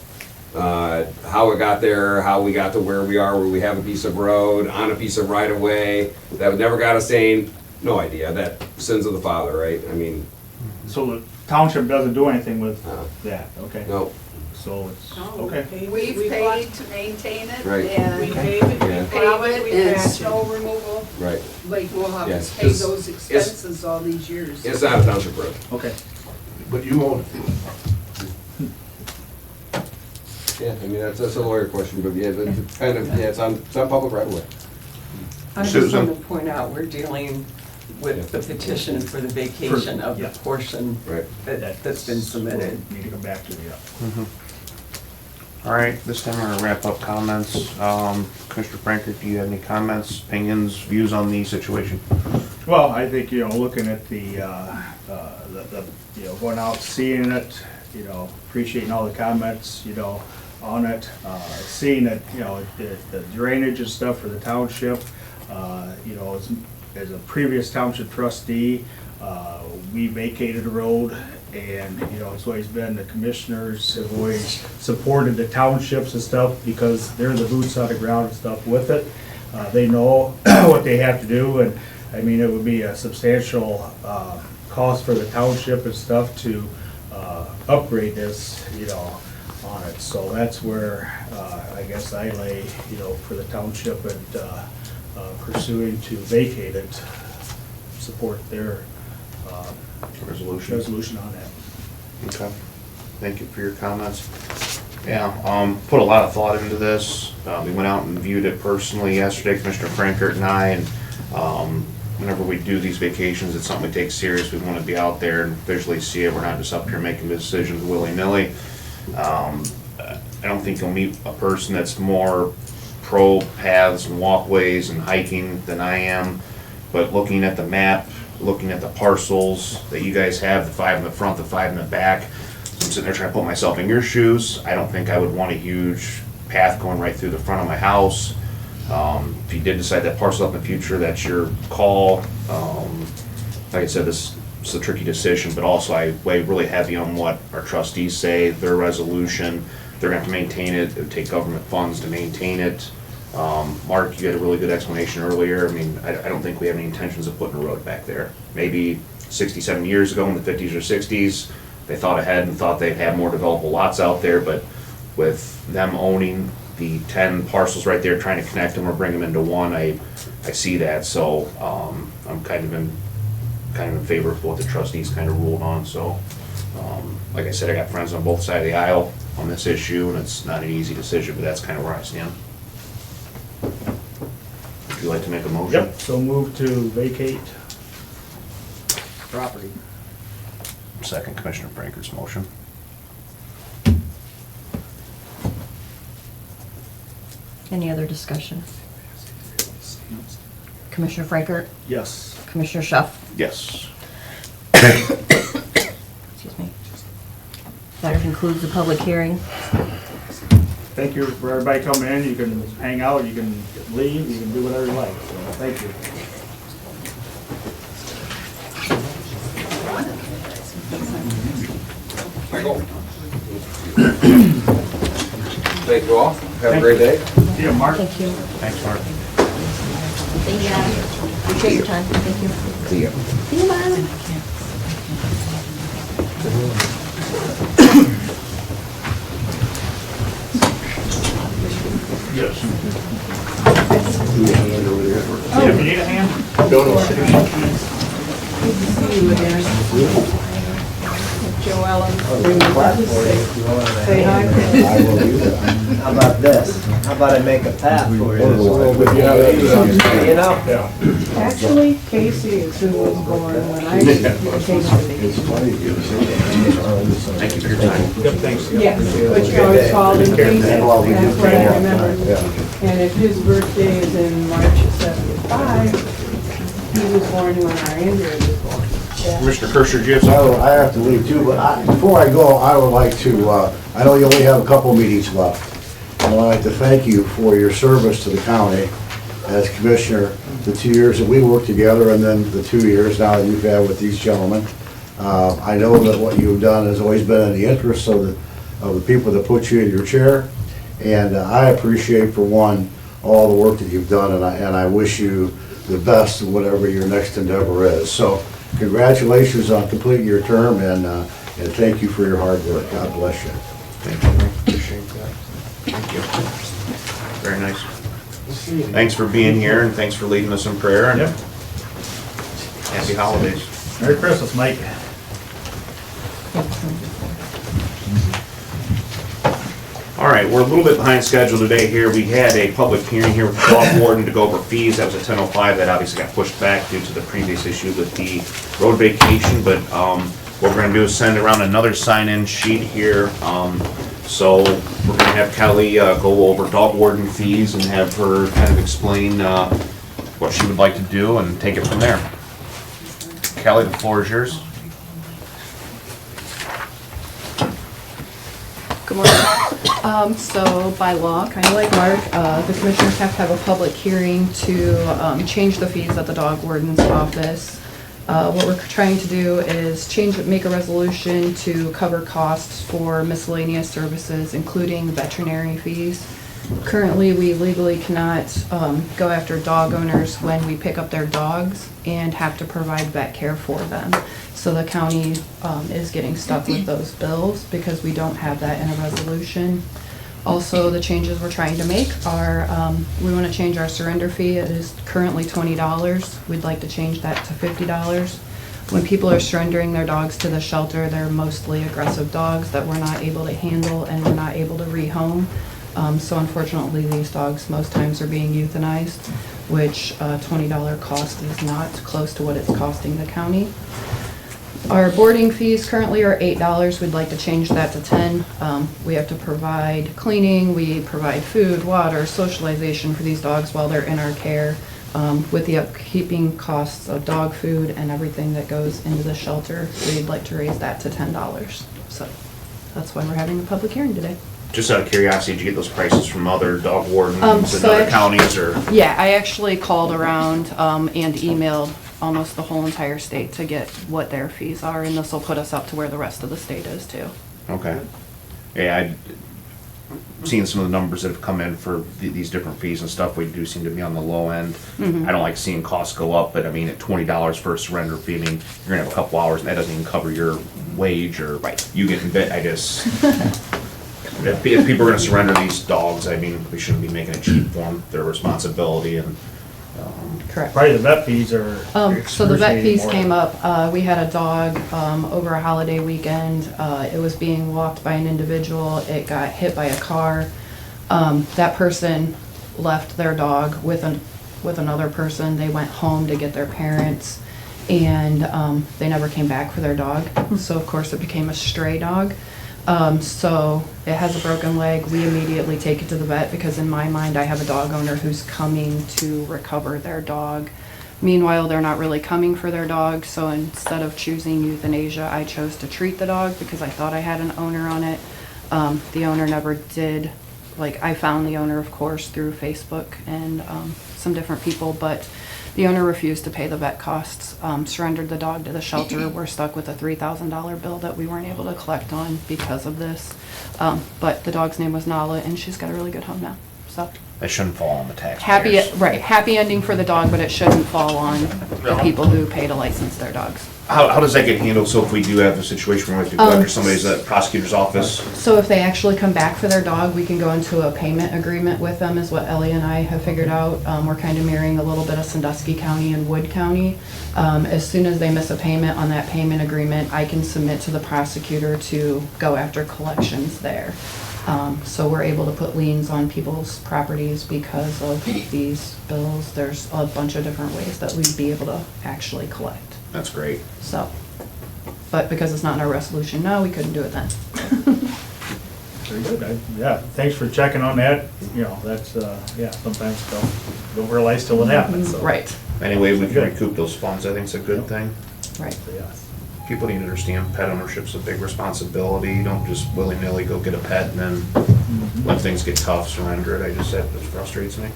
How it got there, how we got to where we are, where we have a piece of road, on a piece of right of way, that never got a saying, no idea, that sins of the father, right? I mean, so the township doesn't do anything with No. that, okay? no, So it's, No, okay. We've we paid to maintain it Right. and We pave it, Yeah. we plow pave it, it we and patch it. snow removal. right. Lake Mohawk Yes, has paid 'cause those expenses all these years. It's not a township road. Okay. But you own it. Yeah, I mean, that's a lawyer question, but yeah, it's kind of, yeah, it's on public right of way. I just Susan? want to point out, we're dealing with the petition for the vacation of the yeah. portion Right. that's been submitted. Need to come back to you, yeah. All right, this time we're gonna wrap up comments. Commissioner Franker, do you have any comments, opinions, views on the situation? Well, I think, looking at the, going out, seeing it, appreciating all the comments, on it, seeing it, the drainage and stuff for the township, as a previous township trustee, we vacated a road, and, it's always been, the commissioners have always supported the townships and stuff, because they're the boots on the ground and stuff with it. They know what they have to do, and, I mean, it would be a substantial, cost for the township and stuff to, upgrade this, on it. So that's where, I guess I lay, for the township and, pursuing to vacate it, support their, resolution on that. Okay, thank you for your comments. Yeah, put a lot of thought into this. We went out and viewed it personally yesterday, Commissioner Frankert and I, and whenever we do these vacations, it's something we take serious. We want to be out there and visually see it. We're not just up here making decisions willy-nilly. I don't think you'll meet a person that's more pro paths and walkways and hiking than I am, but looking at the map, looking at the parcels that you guys have, the 5 in the front, the 5 in the back, so I'm sitting there trying to put myself in your shoes. I don't think I would want a huge path going right through the front of my house. If you did decide that parcel up in the future, that's your call. Like I said, this is a tricky decision, but also I weigh really heavy on what our trustees say, their resolution. They're gonna have to maintain it. It would take government funds to maintain it. Mark, you had a really good explanation earlier. I mean, I don't think we have any intentions of putting a road back there. Maybe 67 years ago in the 50s or 60s, they thought ahead and thought they'd have more developable lots out there, but with them owning the 10 parcels right there, trying to connect them or bring them into one, I see that. So I'm kind of in favor of what the trustees kind of ruled on. So like I said, I got friends on both sides of the aisle on this issue, and it's not an easy decision, but that's kind of where I stand. Would you like to make a motion? Yep, so move to vacate property. Second Commissioner Franker's motion. Any other discussion? Commissioner Frankert, Yes. Commissioner Schuff, Yes. excuse me. That concludes the public hearing. Thank you for everybody coming in. You can hang out, you can leave, you can do whatever you like. So, thank you. Michael? Thank you all. Have a great day. See you, Mark. Thank you. Thanks, Mark. Thank you. Appreciate your time. Thank you. See ya. See you, Mom. Yes. Yeah, if you need a hand? Joellen, say hi. How about this? How about I make a path for you? You know? Actually, Casey is who was born when I came to these. Thank you for your time. Yep, thanks. Yes, but you always called him Casey, that's what I remember. And if his birthday is in March of '75, he was born when our Andrew was born. Commissioner Kirscher, do you have something? I have to leave too, but before I go, I would like to, I know you only have a couple meetings left. I'd like to thank you for your service to the county as commissioner, the 2 years that we worked together, and then the 2 years now that you've had with these gentlemen. I know that what you've done has always been in the interest of the people that put you in your chair, and I appreciate, for one, all the work that you've done, and I wish you the best in whatever your next endeavor is. So congratulations on completing your term, and thank you for your hard work. God bless you. Thank you, appreciate that. Thank you. Very nice. Thanks for being here, and thanks for leading us in prayer, and Yep. happy holidays. Merry Christmas, Mike. All right, we're a little bit behind schedule today here. We had a public hearing here with the dog warden to go over fees. That was at 10:05. That obviously got pushed back due to the previous issue with the road vacation, but what we're gonna do is send around another sign-in sheet here. So we're gonna have Kelly go over dog warden fees and have her kind of explain what she would like to do and take it from there. Kelly, the floor is yours. Good morning. So by law, kind of like Mark, the commissioners have to have a public hearing to change the fees at the dog warden's office. What we're trying to do is make a resolution to cover costs for miscellaneous services, including veterinary fees. Currently, we legally cannot go after dog owners when we pick up their dogs and have to provide vet care for them. So the county is getting stuck with those bills because we don't have that in a resolution. Also, the changes we're trying to make are, we want to change our surrender fee. It is currently $20. We'd like to change that to $50. When people are surrendering their dogs to the shelter, they're mostly aggressive dogs that we're not able to handle and we're not able to rehome. So unfortunately, these dogs most times are being euthanized, which $20 cost is not close to what it's costing the county. Our boarding fees currently are $8. We'd like to change that to $10. We have to provide cleaning, we provide food, water, socialization for these dogs while they're in our care. With the upkeeping costs of dog food and everything that goes into the shelter, we'd like to raise that to $10. So that's why we're having a public hearing today. Just out of curiosity, did you get those prices from other dog wardens in So other counties or? Yeah, I actually called around and emailed almost the whole entire state to get what their fees are, and this will put us up to where the rest of the state is too. Okay. Yeah, I've seen some of the numbers that have come in for these different fees and stuff. We do seem to be on the low end. Mhm. I don't like seeing costs go up, but I mean, at $20 for a surrender fee, I mean, you're gonna have a couple hours and that doesn't even cover your wage or you getting bit. I just, if people are gonna surrender these dogs, I mean, we shouldn't be making it cheap for them. Their responsibility and, Correct. Probably the vet fees are So the vet fees excruciating came more. up, we had a dog over a holiday weekend. It was being walked by an individual. It got hit by a car. That person left their dog with another person. They went home to get their parents, and they never came back for their dog. So of course it became a stray dog. So it has a broken leg. We immediately take it to the vet because in my mind I have a dog owner who's coming to recover their dog. Meanwhile, they're not really coming for their dog, so instead of choosing euthanasia, I chose to treat the dog because I thought I had an owner on it. The owner never did. Like, I found the owner, of course, through Facebook and some different people, but the owner refused to pay the vet costs, surrendered the dog to the shelter. We're stuck with a $3,000 bill that we weren't able to collect on because of this. But the dog's name was Nala, and she's got a really good home now, so. that shouldn't fall on the taxpayers. Happy ending for the dog, but it shouldn't fall on the people who pay to license their dogs. How does that get handled? So if we do have a situation where we have to go after somebody's prosecutor's office? So if they actually come back for their dog, we can go into a payment agreement with them, is what Ellie and I have figured out. We're kind of mirroring a little bit of Sandusky County and Wood County. As soon as they miss a payment on that payment agreement, I can submit to the prosecutor to go after collections there. So we're able to put liens on people's properties because of these bills. There's a bunch of different ways that we'd be able to actually collect. That's great. So, but because it's not in our resolution now, we couldn't do it then. Very good. Yeah, thanks for checking on that. You know, that's, yeah, sometimes don't realize till it happens, so. Right. Any way we can Good. recoup those funds, I think is a good thing. Right. So, yeah. People need to understand pet ownership's a big responsibility. You don't just willy-nilly go get a pet and then when things get tough, surrender it. That frustrates me.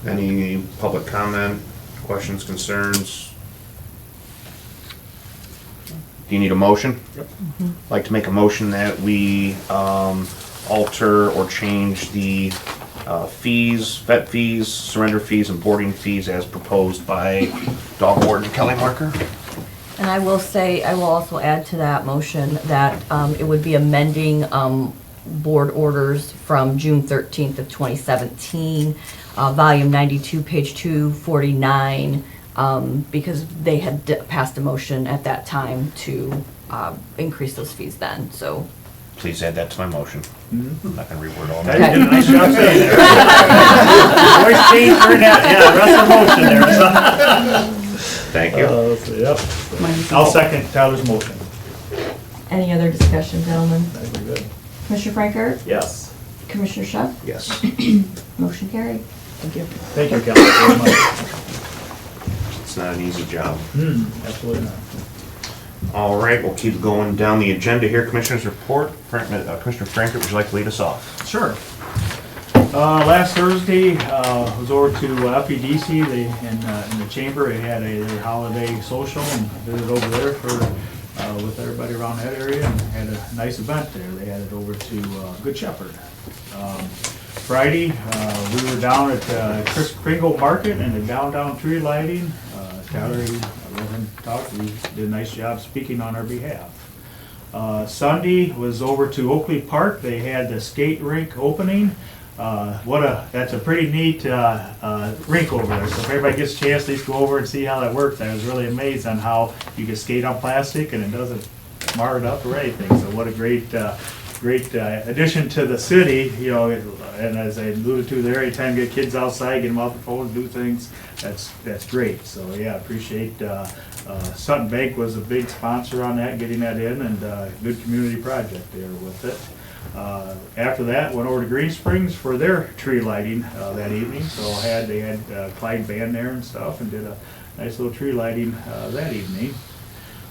Any public comment, questions, concerns? Do you need a motion? Yep. I'd like to make a motion that we alter or change the fees, vet fees, surrender fees, and boarding fees as proposed by dog warden Kelly Marker. And I will say, I will also add to that motion that it would be amending board orders from June 13th of 2017, volume 92, page 249, because they had passed a motion at that time to increase those fees then, so. Please add that to my motion. I'm not gonna reword all Now that. you did a nice job saying that. Voice change during that, yeah, rest of motion there. Thank you. Yep. I'll second Tyler's motion. Any other discussion, gentlemen? That'd be good. Commissioner Franker? Yes. Commissioner Schuff? Yes. Motion carried. Thank you. Thank you, Kelly, very much. It's not an easy job. Absolutely not. All right, we'll keep going down the agenda here. Commissioners report. Commissioner Franker, would you like to lead us off? Sure. Last Thursday, was over to FEDC, in the chamber, they had their holiday social and visited over there with everybody around that area and had a nice event there. They had it over to Good Shepherd. Friday, we were down at Chris Kringle Market and the downtown tree lighting. Tyler, let him talk, he did a nice job speaking on our behalf. Sunday was over to Oakley Park, they had the skate rink opening. That's a pretty neat rink over there, so if everybody gets a chance, they go over and see how that works. I was really amazed on how you can skate on plastic and it doesn't mar it up or anything, so what a great addition to the city, and as I alluded to there, anytime you get kids outside, get them off the phone, do things, that's great. So yeah, appreciate, Sutton Bank was a big sponsor on that, getting that in, and good community project there with it. After that, went over to Green Springs for their tree lighting that evening, so they had Clyde Band there and stuff, and did a nice little tree lighting that evening.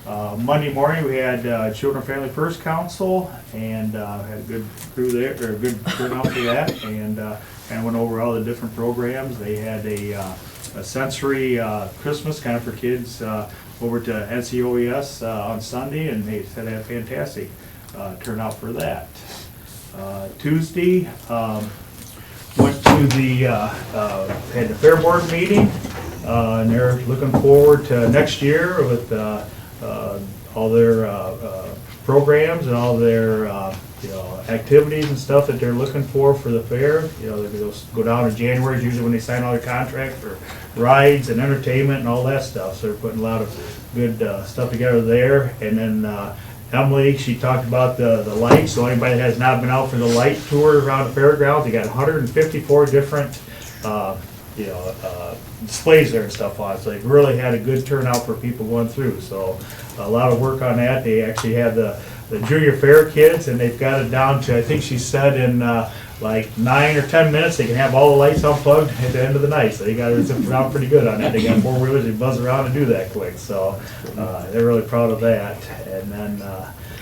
Monday morning, we had Children and Family First Council, and had a good crew there, or a good turnout for that, and kind of went over all the different programs. They had a sensory Christmas kind of for kids over to NCOES on Sunday, and they said they had a fantastic turnout for that. Tuesday, went to had the Fair Board meeting, and they're looking forward to next year with all their programs and all their activities and stuff that they're looking for the fair. They'll go down in January, is usually when they sign all their contracts for rides and entertainment and all that stuff. So they're putting a lot of good stuff together there. And then Emily, she talked about the lights. So anybody that has not been out for the light tour around the fairgrounds, they got 154 different displays there and stuff on. So they've really had a good turnout for people going through. So a lot of work on that. They actually have the junior fair kids, and they've got it down to, I think she said in like 9 or 10 minutes, they can have all the lights unplugged at the end of the night. So they got it zipped around pretty good on that. They got 4 wheelers, they buzz around and do that quick. So they're really proud of that. And then,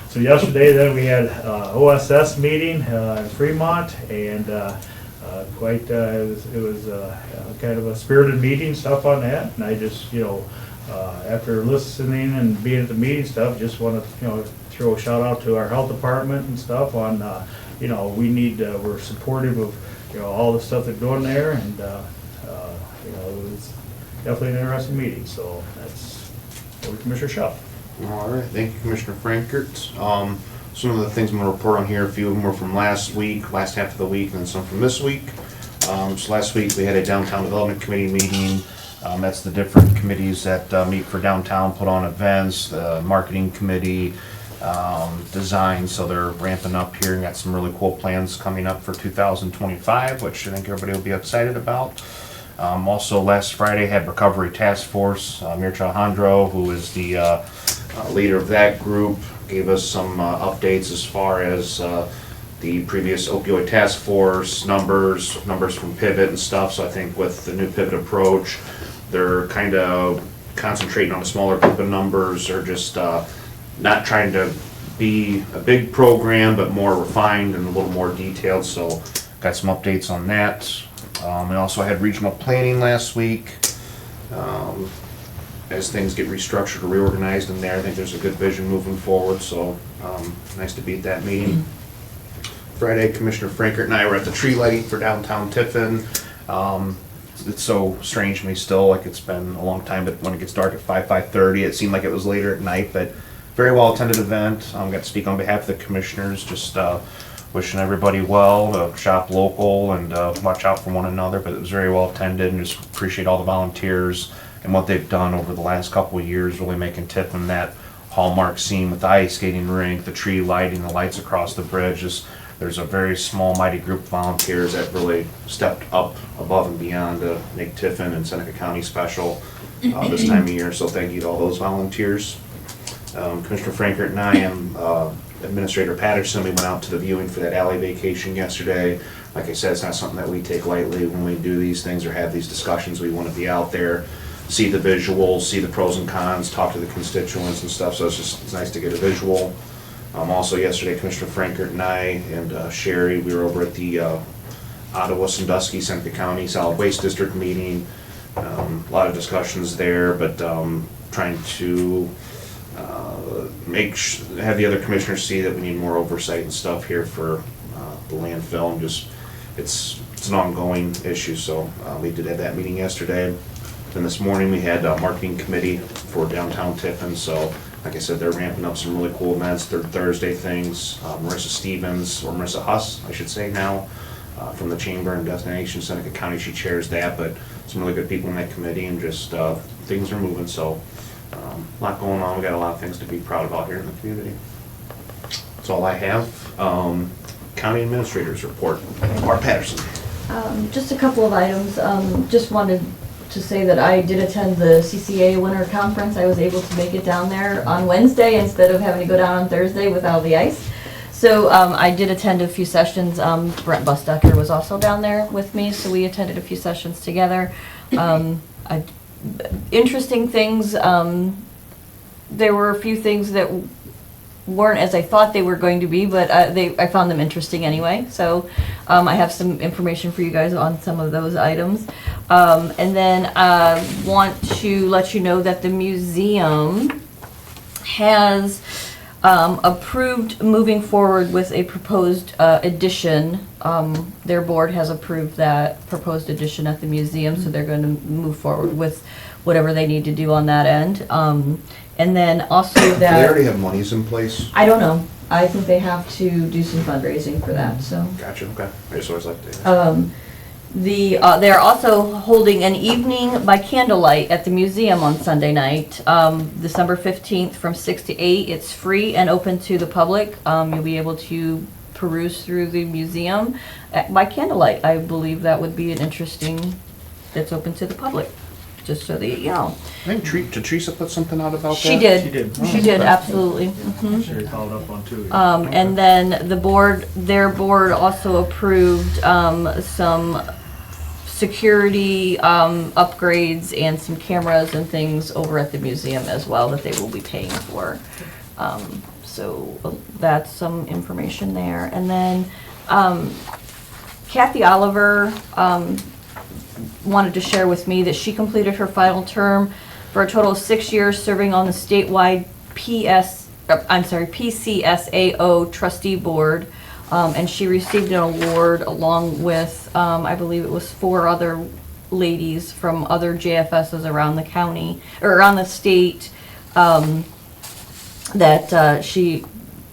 so yesterday then we had OSS meeting in Fremont, and it was kind of a spirited meeting, stuff on that. And I just, after listening and being at the meeting stuff, just want to, throw a shout out to our health department and stuff on, we're supportive of, all the stuff they're doing there, and, it was definitely an interesting meeting, so that's over to Commissioner Schuff. All right, thank you, Commissioner Frankert. Some of the things I'm gonna report on here, a few of them were from last half of the week, and some from this week. So last week, we had a Downtown Development Committee meeting. That's the different committees that meet for downtown, put on events, the marketing committee, design, so they're ramping up here and got some really cool plans coming up for 2025, which I think everybody will be excited about. Also, last Friday had Recovery Task Force. Mircha Alejandro, who is the leader of that group, gave us some updates as far as the previous opioid task force numbers from Pivot and stuff. So I think with the new Pivot approach, they're kind of concentrating on a smaller group of numbers, or just not trying to be a big program, but more refined and a little more detailed. So got some updates on that. We also had regional planning last week. As things get restructured or reorganized in there, I think there's a good vision moving forward, so nice to be at that meeting. Friday, Commissioner Frankert and I were at the tree lighting for downtown Tiffin. It's so strange to me still, like it's been a long time, but when it gets dark at 5:30, it seemed like it was later at night, but very well attended event. Got to speak on behalf of the commissioners, just wishing everybody well, shop local and watch out for one another, but it was very well attended, and just appreciate all the volunteers and what they've done over the last couple of years, really making Tiffin that hallmark scene with the ice skating rink, the tree lighting, the lights across the bridge. There's a very small, mighty group of volunteers that really stepped up above and beyond to make Tiffin and Seneca County special this time of year, so thank you to all those volunteers. Commissioner Frankert and I and Administrator Patterson, we went out to the viewing for that alley vacation yesterday. Like I said, it's not something that we take lightly when we do these things or have these discussions. We want to be out there, see the visuals, see the pros and cons, talk to the constituents and stuff, so it's nice to get a visual. Also yesterday, Commissioner Frankert and I and Sherry, we were over at the Ottawa, Sandusky, Seneca County Solid Waste District meeting. A lot of discussions there, but trying to have the other commissioners see that we need more oversight and stuff here for the landfill, and just it's an ongoing issue. So we did have that meeting yesterday. Then this morning we had a marketing committee for downtown Tiffin. So like I said, they're ramping up some really cool events. Third Thursday things. Marissa Stevens, or Marissa Huss, I should say now, from the Chamber and Destination Seneca County, she chairs that. But some really good people in that committee, and just things are moving. So a lot going on. We got a lot of things to be proud about here in the community. That's all I have. County Administrator's report. Bart Patterson. Just a couple of items. Just wanted to say that I did attend the CCA Winter Conference. I was able to make it down there on Wednesday instead of having to go down on Thursday with all the ice. So I did attend a few sessions. Brent Bustucker was also down there with me, so we attended a few sessions together. Interesting things. There were a few things that weren't as I thought they were going to be, but I found them interesting anyway. So I have some information for you guys on some of those items. And then I want to let you know that the museum has approved moving forward with a proposed addition. Their board has approved that proposed addition at the museum, so they're going to move forward with whatever they need to do on that end. And then also Do that... they already have monies in place? I don't know. I think they have to do some fundraising for that, so. Gotcha, okay. I just always like to ask. They're also holding an evening by candlelight at the museum on Sunday night, December 15th from 6 to 8. It's free and open to the public. You'll be able to peruse through the museum by candlelight. I believe that would be an interesting, that's open to the public, just so that you know. I think Teresa put something out about that? She did. She did. She did, absolutely. Mhm. Sherry followed up on too. And then their board also approved some security upgrades and some cameras and things over at the museum as well that they will be paying for. So that's some information there. And then Kathy Oliver wanted to share with me that she completed her final term for a total of 6 years serving on the statewide PCSAO trustee board. And she received an award along with, I believe it was 4 other ladies from other JFSs around the county, or around the state, that she,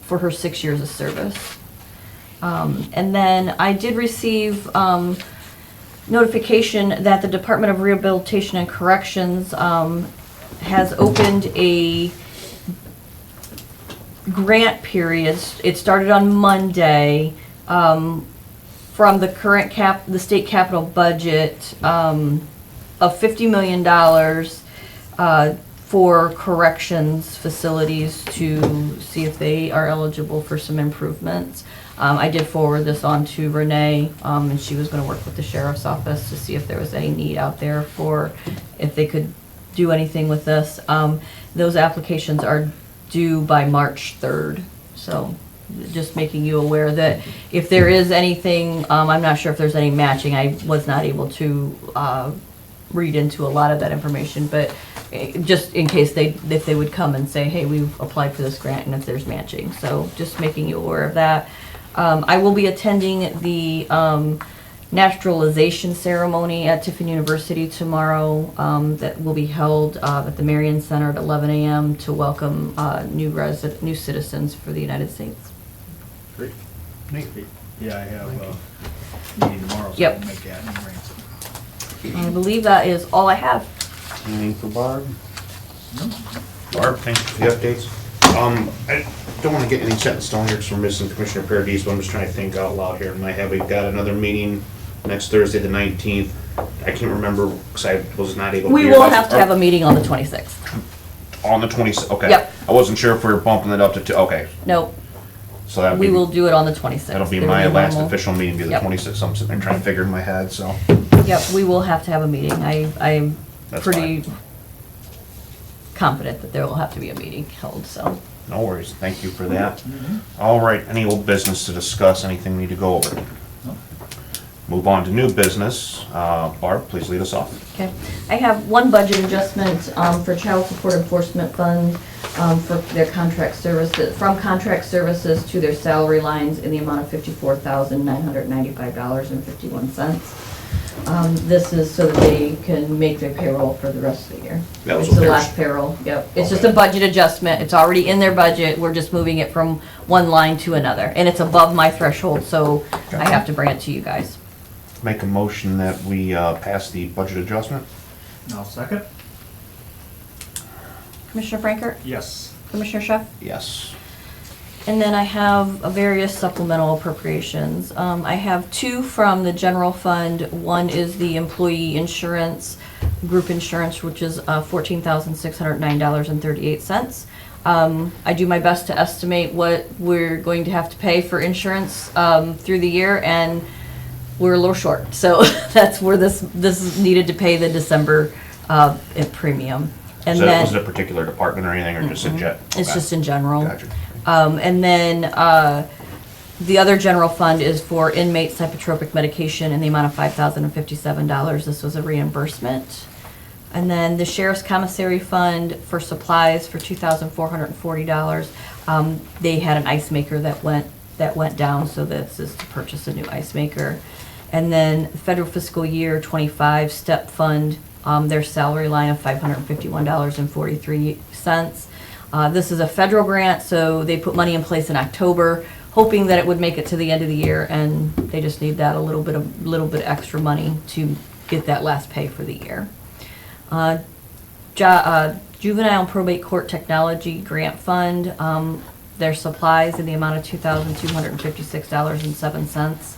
for her 6 years of service. And then I did receive notification that the Department of Rehabilitation and Corrections has opened a grant period. It started on Monday from the current the state capital budget of $50 million for corrections facilities to see if they are eligible for some improvements. I did forward this on to Renee, and she was going to work with the sheriff's office to see if there was any need out there for if they could do anything with this. Those applications are due by March 3rd, so just making you aware that if there is anything, I'm not sure if there's any matching. I was not able to read into a lot of that information, but just in case if they would come and say, hey, we've applied for this grant and if there's matching. So just making you aware of that. I will be attending the naturalization ceremony at Tiffin University tomorrow that will be held at the Marion Center at 11 a.m. to welcome new citizens for the United States. Great. Yeah, I have a meeting tomorrow, so Yep. I'll make that arrangement. I believe that is all I have. Anything for Barb? No. Barb, thank you for the updates. I don't want to get any set in stone here because we're missing Commissioner Paradis, but I'm just trying to think out loud here in my head. We've got another meeting next Thursday, the 19th. I can't remember because I was not able to We be will here. have to have a meeting on the 26th. On the 20th, okay. Yep. I wasn't sure if we were bumping it up to two, okay. Nope, So that'll we be, will do it on the 26th. that'll be It'll my last normal. official meeting, be the Yep. 26th. I'm sitting there trying to figure in my head, so. Yep, we will have to have a meeting. I'm That's pretty confident that there will have to be a meeting held, so. No worries, thank you for that. All right, any old business to discuss, anything we need to go over? Move on to new business. Barb, please lead us off. Okay, I have one budget adjustment for Child Support Enforcement Fund for their contract services, from contract services to their salary lines in the amount of $54,995.51. This is so that they can make their payroll for the rest of the year. That was It's what the they were- last payroll, yep. It's just Okay. a budget adjustment. It's already in their budget. We're just moving it from one line to another. And it's above my threshold, so I have to bring it to you guys. Make a motion that we pass the budget adjustment. I'll second. Commissioner Frankert? Yes. Commissioner Chef? Yes. And then I have various supplemental appropriations. I have two from the general fund. One is the employee insurance, group insurance, which is $14,609.38. I do my best to estimate what we're going to have to pay for insurance through the year, and we're a little short. So that's where this is needed to pay the December premium. And then Was it a particular department or anything, or just a jet? it's Okay. just in general. Gotcha. And then the other general fund is for inmate psychotropic medication in the amount of $5,057. This was a reimbursement. And then the sheriff's commissary fund for supplies for $2,440. They had an ice maker that went down, so this is to purchase a new ice maker. And then federal fiscal year 25 step fund, their salary line of $551.43. This is a federal grant, so they put money in place in October, hoping that it would make it to the end of the year, and they just need that little bit extra money to get that last pay for the year. Juvenile and Probate Court Technology Grant Fund, their supplies in the amount of $2,256.07.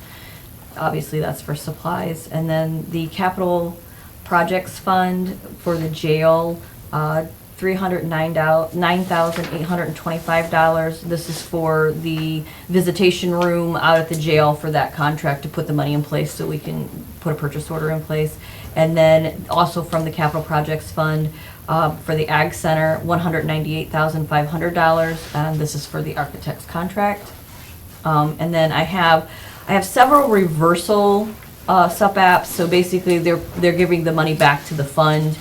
Obviously, that's for supplies. And then the Capital Projects Fund for the jail, $309,825. This is for the visitation room out at the jail for that contract, to put the money in place so we can put a purchase order in place. And then also from the Capital Projects Fund for the Ag Center, $198,500, and this is for the architect's contract. And then I have several reversal sub-apps. So basically, they're giving the money back to the fund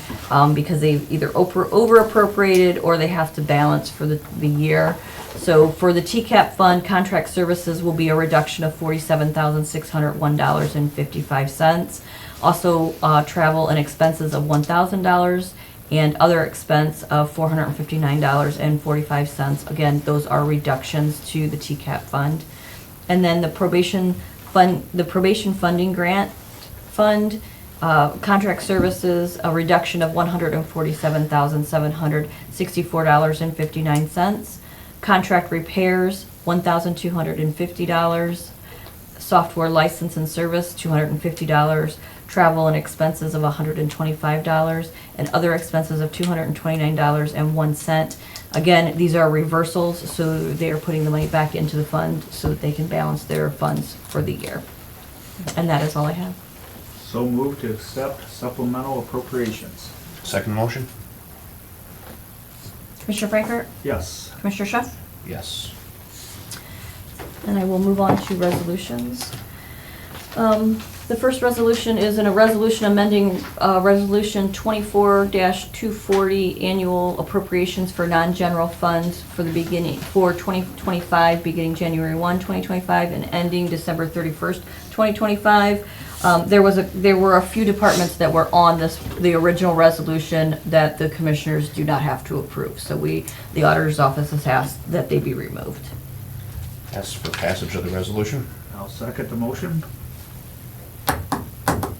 because they either over appropriated or they have to balance for the year. So for the TCAP fund, contract services will be a reduction of $47,601.55. Also, travel and expenses of $1,000 and other expense of $459.45. Again, those are reductions to the TCAP fund. And then the probation funding grant fund, contract services, a reduction of $147,764.59. Contract repairs, $1,250. Software license and service, $250. Travel and expenses of $125, and other expenses of $229.01. Again, these are reversals, so they are putting the money back into the fund so that they can balance their funds for the year. And that is all I have. So moved to accept supplemental appropriations. Second motion? Commissioner Frankert? Yes. Commissioner Chef? Yes. And I will move on to resolutions. The first resolution is a resolution amending Resolution 24-240, annual appropriations for non-general funds for 2025, beginning January 1, 2025, and ending December 31st, 2025. There were a few departments that were on the original resolution that the commissioners do not have to approve. So the auditor's office has asked that they be removed. Ask for passage of the resolution. I'll second the motion.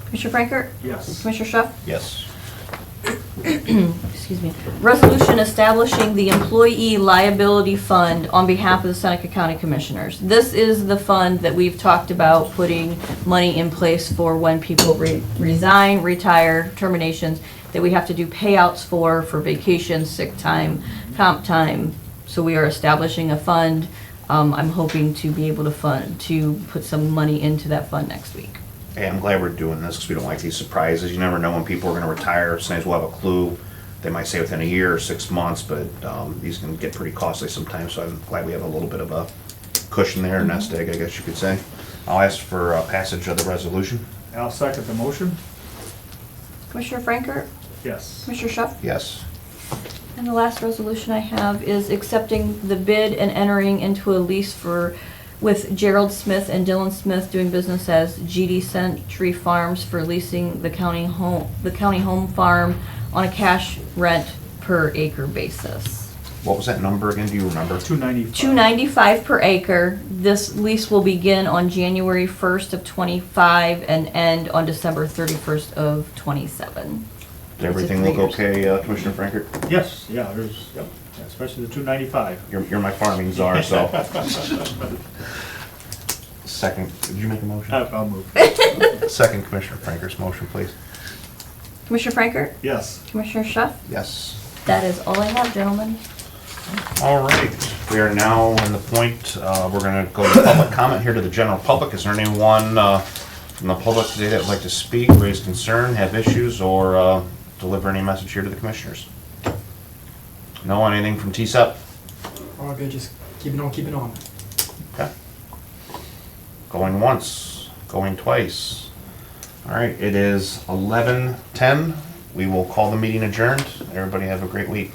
Commissioner Frankert? Yes. Commissioner Chef? Yes. Excuse me. Resolution establishing the Employee Liability Fund on behalf of the Seneca County Commissioners. This is the fund that we've talked about putting money in place for when people resign, retire, terminations. that we have to do payouts for vacation, sick time, comp time. So we are establishing a fund. I'm hoping to be able to put some money into that fund next week. Hey, I'm glad we're doing this because we don't like these surprises. You never know when people are going to retire. Sometimes we'll have a clue. They might say within a year or 6 months, but these can get pretty costly sometimes. So I'm glad we have a little bit of a cushion there, nest egg, I guess you could say. I'll ask for passage of the resolution. I'll second the motion. Commissioner Frankert, Yes. Commissioner Schuff, Yes. and the last resolution I have is accepting the bid and entering into a lease with Gerald Smith and Dylan Smith doing business as GD Century Farms for leasing the county home farm on a cash rent per acre basis. What was that number again? Do you remember? $295. $295 per acre. This lease will begin on January 1st of '25 and end on December 31st of '27. Did everything look okay, Commissioner Frankert? Yes, yeah, yep, especially the $295. You're my farming czar, so. Second, did you make a motion? I'll move. Second, Commissioner Frankert's motion, please. Commissioner Frankert, Yes. Commissioner Schuff, Yes. that is all I have, gentlemen. All right, we are now in the point, we're gonna go to public comment here to the general public. Is there anyone from the public today that would like to speak, raise concern, have issues, or deliver any message here to the commissioners? No, anything from TSEP? All good, just keep it on. Okay. Going once, going twice. All right, it is 11:10. We will call the meeting adjourned. Everybody have a great week.